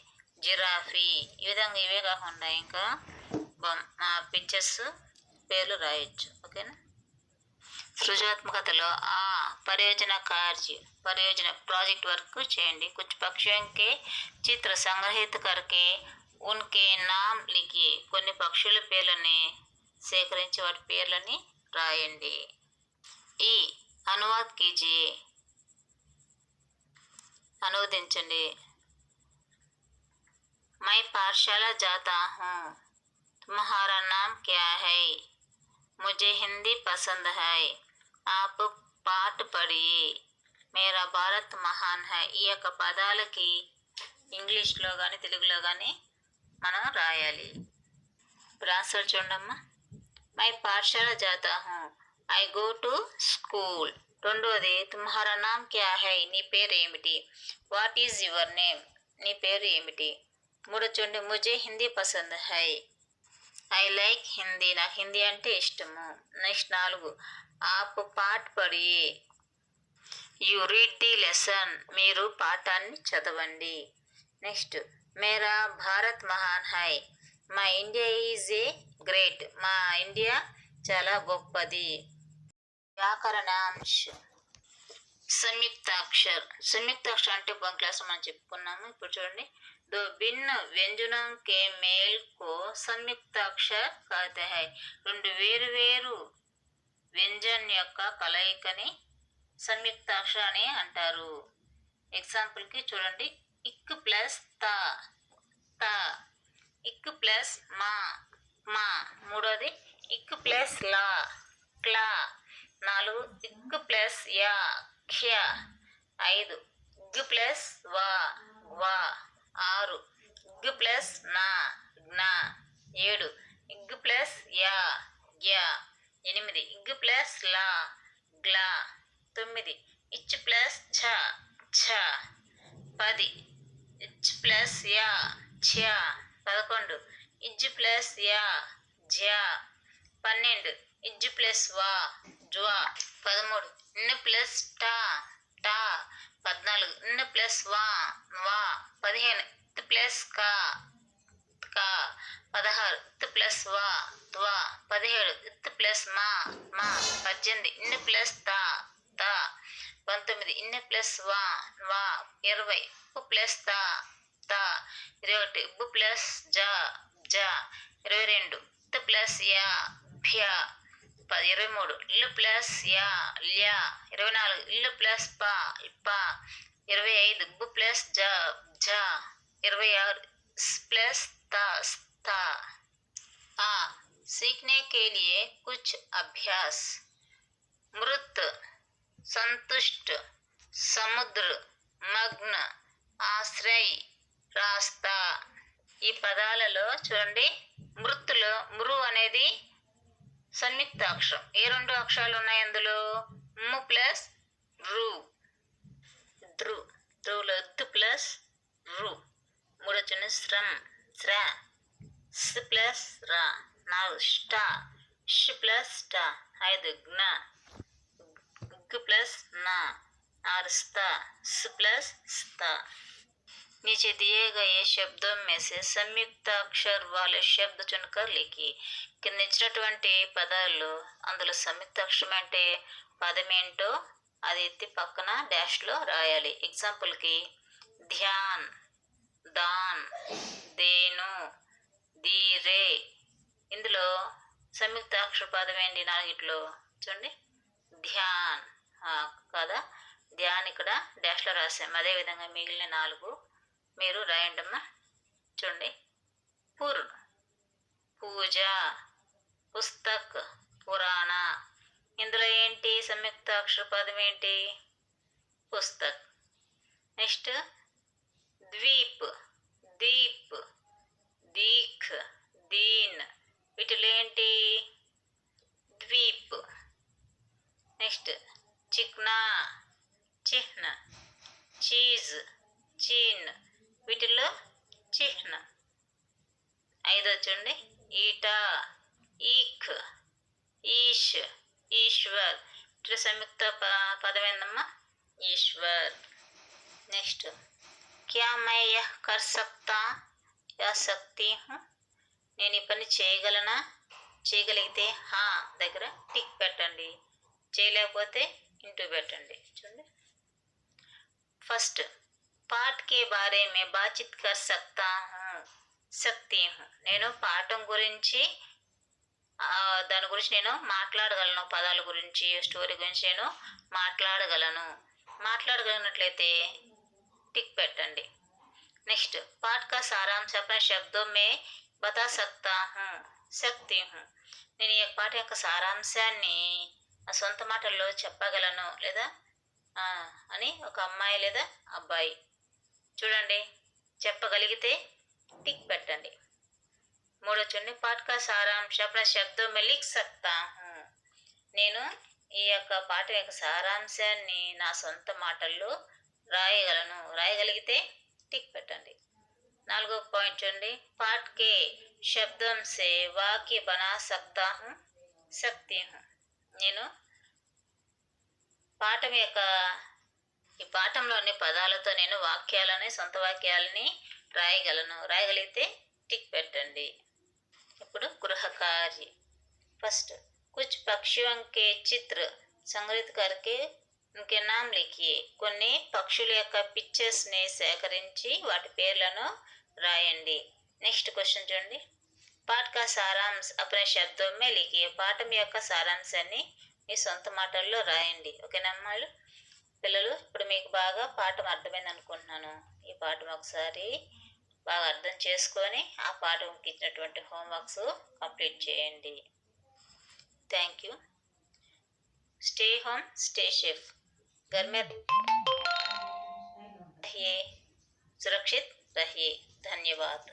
జిరాఫీ. ఈ విధంగా ఇవే కాకుండా ఇంకా పిక్చర్స్ పేర్లు రాయొచ్చు. ఓకేనా? సృజనాత్మకతలో परियोजना प्रोजेक्ट वर्क చేయండి. कुछ पक्षियों के चित्र संग्रहित करके उनके नाम लिखिए. కొన్ని పక్షుల పేర్లని సేకరించి వాటి పేర్లని రాయండి. ఈ అనువాద్ కీజియే. అనువదించండి. मैं पाठशाला जाता हूँ. तुम्हारा नाम क्या है? मुझे हिंदी पसंद है. आप पाठ पढ़िए. मेरा భారత్ మహాన్ హై. ఈ యొక్క పదాలకి ఇంగ్లీష్లో కానీ తెలుగులో కానీ మనం రాయాలి. ఇప్పుడు ఆన్సర్ చూడమ్మా. మై పాఠశాల జాతా హూ. I go to school. రెండోది తుమ్హారా నామ్ క్యా హై. నీ పేరు ఏమిటి? What is your name. నీ పేరు ఏమిటి? మూడో చూడండి. ముజే హిందీ పసంద్ హై. I like Hindi. నాకు హిందీ అంటే ఇష్టము. నెక్స్ట్ 4 ఆప్ పాఠ్ పడియే. You read the lesson. మీరు పాఠాన్ని చదవండి. నెక్స్ట్ మేరా భారత్ మహాన్ హై. మా ఇండియా ఈజ్ ఏ గ్రేట్. మా ఇండియా చాలా గొప్పది. వ్యాకరణాంశ. సంయుక్తాక్షర్ అంటే పోయిన క్లాస్ మనం చెప్పుకున్నాము. ఇప్పుడు చూడండి. दो भिन्न व्यंजनों के मेल को సంయుక్తాక్షర్ कहते हैं. రెండు వేరు వ్యంజన్ యొక్క కలయికని సంయుక్తాక్షర్ అని అంటారు. ఎగ్జాంపుల్కి చూడండి. ఇక్ ప్లస్ తా, ఇక్ ప్లస్ మా. మూడోది ఇక్ ప్లస్ లా, క్లా. 4 ఇక్ ప్లస్ యా, ఖ్యా. 5 ఇగ్ ప్లస్ వా, 6 ఇగ్ ప్లస్ నా, జ్ఞా. 7 ఇగ్ ప్లస్ యా, గ్యా. 8 ఇగ్ ప్లస్ లా, గ్లా. 9 ఇచ్ ప్లస్ ఛ, ఛ. 10 ఇచ్ ప్లస్ యా, ఛ్యా. 11 ఇజ్ ప్లస్ యా, ఝా. 12 ఇజ్ ప్లస్ వా, జ్వా. 13 ఇన్ ప్లస్ టా, టా. 14 ఇన్ ప్లస్ వా, వా. 15 ఇత్ ప్లస్ కా, కా. 16 ఇత్ ప్లస్ వా, త్వా. 17 ఇత్ ప్లస్ మా, మా. 18 ఇన్ ప్లస్ తా, తా. 19 ఇన్ ప్లస్ వా వా 20 ఉప్పు ప్లస్ తా తా 21 ఉప్పు ప్లస్ జా జా 22 త్ ప్లస్ యా భ్యా 23 ఇల్లు ప్లస్ యా ల్యా 24 ఇల్లు ప్లస్ పా పా 25 ఉప్పు ప్లస్ జా జా 26 प्लस ता ता आ सीखने के लिए कुछ अभ्यास मृत संतुष्ट समुद्र मग्न ఆశ్రయ్ రాస్తా ఈ పదాలలో చూడండి మృత్తులో మృ అనేది సంయుక్త అక్షరం ఏ రెండు అక్షరాలు ఉన్నాయి అందులో ము ప్లస్ రు ధ్రు ధ్రువులో ధ్ ప్లస్ రు మూడు వచ్చిన శ్రమ్ శ్ర స్ ప్లస్ రా 4 స్టా ష్ ప్లస్ స్టా 5 జ్ఞ గ్ प्लस ना 6 स्ता स प्लस स्ता। नीचे दिए गए शब्दों में से संयुक्त अक्षर वाले शब्द चुनकर लिखिए। కింద ఇచ్చినటువంటి పదాల్లో అందులో సంయుక్త అక్షరం అంటే పదం ఏంటో అది ఎత్తి పక్కన డాష్లో రాయాలి. ఎగ్జాంపుల్కి ధ్యాన్, దాన్, దేను, దీరే. ఇందులో సంయుక్త అక్షర పదం ఏంటి నాలుగిట్లో చూడండి. ధ్యాన్ కదా, ధ్యాన్ ఇక్కడ డాష్లో రాసాం. అదేవిధంగా మిగిలిన 4 మీరు రాయండి అమ్మా. చూడండి, పుర్ పూజ, పుస్తక్ పురాణ. ఇందులో ఏంటి సంయుక్త అక్షర పదం ఏంటి? పుస్తక్. నెక్స్ట్ ద్వీప్, దీప్, దీఖ్, దీన్. వీటిలో ఏంటి? ద్వీప్. నెక్స్ట్ చిక్నా, చిహ్న, చీజ్, చీన్. వీటిల్లో చిహ్న. 5 చూడండి, ఈటా, ఈక్, ఈష్, ఈశ్వర్. ఇట్లా సంయుక్త పదం ఏందమ్మా? ఈశ్వర్. నెక్స్ట్ క్యా మై యహ్ కర్ సక్తా యా సక్తీ హూ. నేను ఈ పని చేయగలనా? చేయగలిగితే హా దగ్గర టిక్ పెట్టండి, చేయలేకపోతే ఇంటూ పెట్టండి. చూడండి, ఫస్ట్ పాఠ్ కే బారే మే బాతచీత్ కర్ సక్తా హూ సక్తీ హూ. నేను పాఠం గురించి దాని గురించి నేను మాట్లాడగలను. పదాల గురించి, స్టోరీ గురించి నేను మాట్లాడగలను. మాట్లాడగలిగినట్లయితే టిక్ పెట్టండి. నెక్స్ట్ పాఠ్ కా సారాంశ అప్నే శబ్దో మే బతా సక్తా హూ సక్తీ హూ. నేను ఈ పాఠ యొక్క సారాంశాన్ని నా సొంత మాటల్లో చెప్పగలను లేదా అని ఒక అమ్మాయి లేదా అబ్బాయి. చూడండి, చెప్పగలిగితే టిక్ పెట్టండి. 3 చూడండి, పాఠ్ కా సారాంశ అప్నే శబ్దో మే లిఖ్ సక్తా హూ. నేను ఈ యొక్క పాఠ యొక్క సారాంశాన్ని నా సొంత మాటల్లో రాయగలను. రాయగలిగితే టిక్ పెట్టండి. 4వ పాయింట్ చూడండి, పాఠ్ కే శబ్దం సే వాక్య బనా సక్తా హూ సక్తీ హూ. నేను ఈ పాఠంలోని పదాలతో నేను వాక్యాలని, సొంత వాక్యాలని రాయగలను. రాయగలిగితే టిక్ పెట్టండి. ఇప్పుడు గృహ కార్య. ఫస్ట్ కుచ్ పక్షియోं के चित्र संग्रहित करके उनके नाम लिखिए. కొన్ని పక్షుల యొక్క పిక్చర్స్ని సేకరించి వాటి పేర్లను రాయండి. నెక్స్ట్ క్వశ్చన్ చూడండి, పాఠ్ కా సారాంశ్ అప్నే శబ్దోं में लिखिए. పాఠం యొక్క సారాంశాన్ని మీ సొంత మాటల్లో రాయండి. ఓకేనా అమ్మాయిలు? పిల్లలు, ఇప్పుడు మీకు బాగా పాఠం అర్థమైంది అనుకుంటున్నాను. ఈ పాఠం ఒకసారి బాగా అర్థం చేసుకొని ఆ పాఠంకి ఇచ్చినటువంటి హోంవర్క్స్ కంప్లీట్ చేయండి. Thank you. Stay home, stay safe. घर में रहिए, सुरक्षित रहिए. धन्यवाद.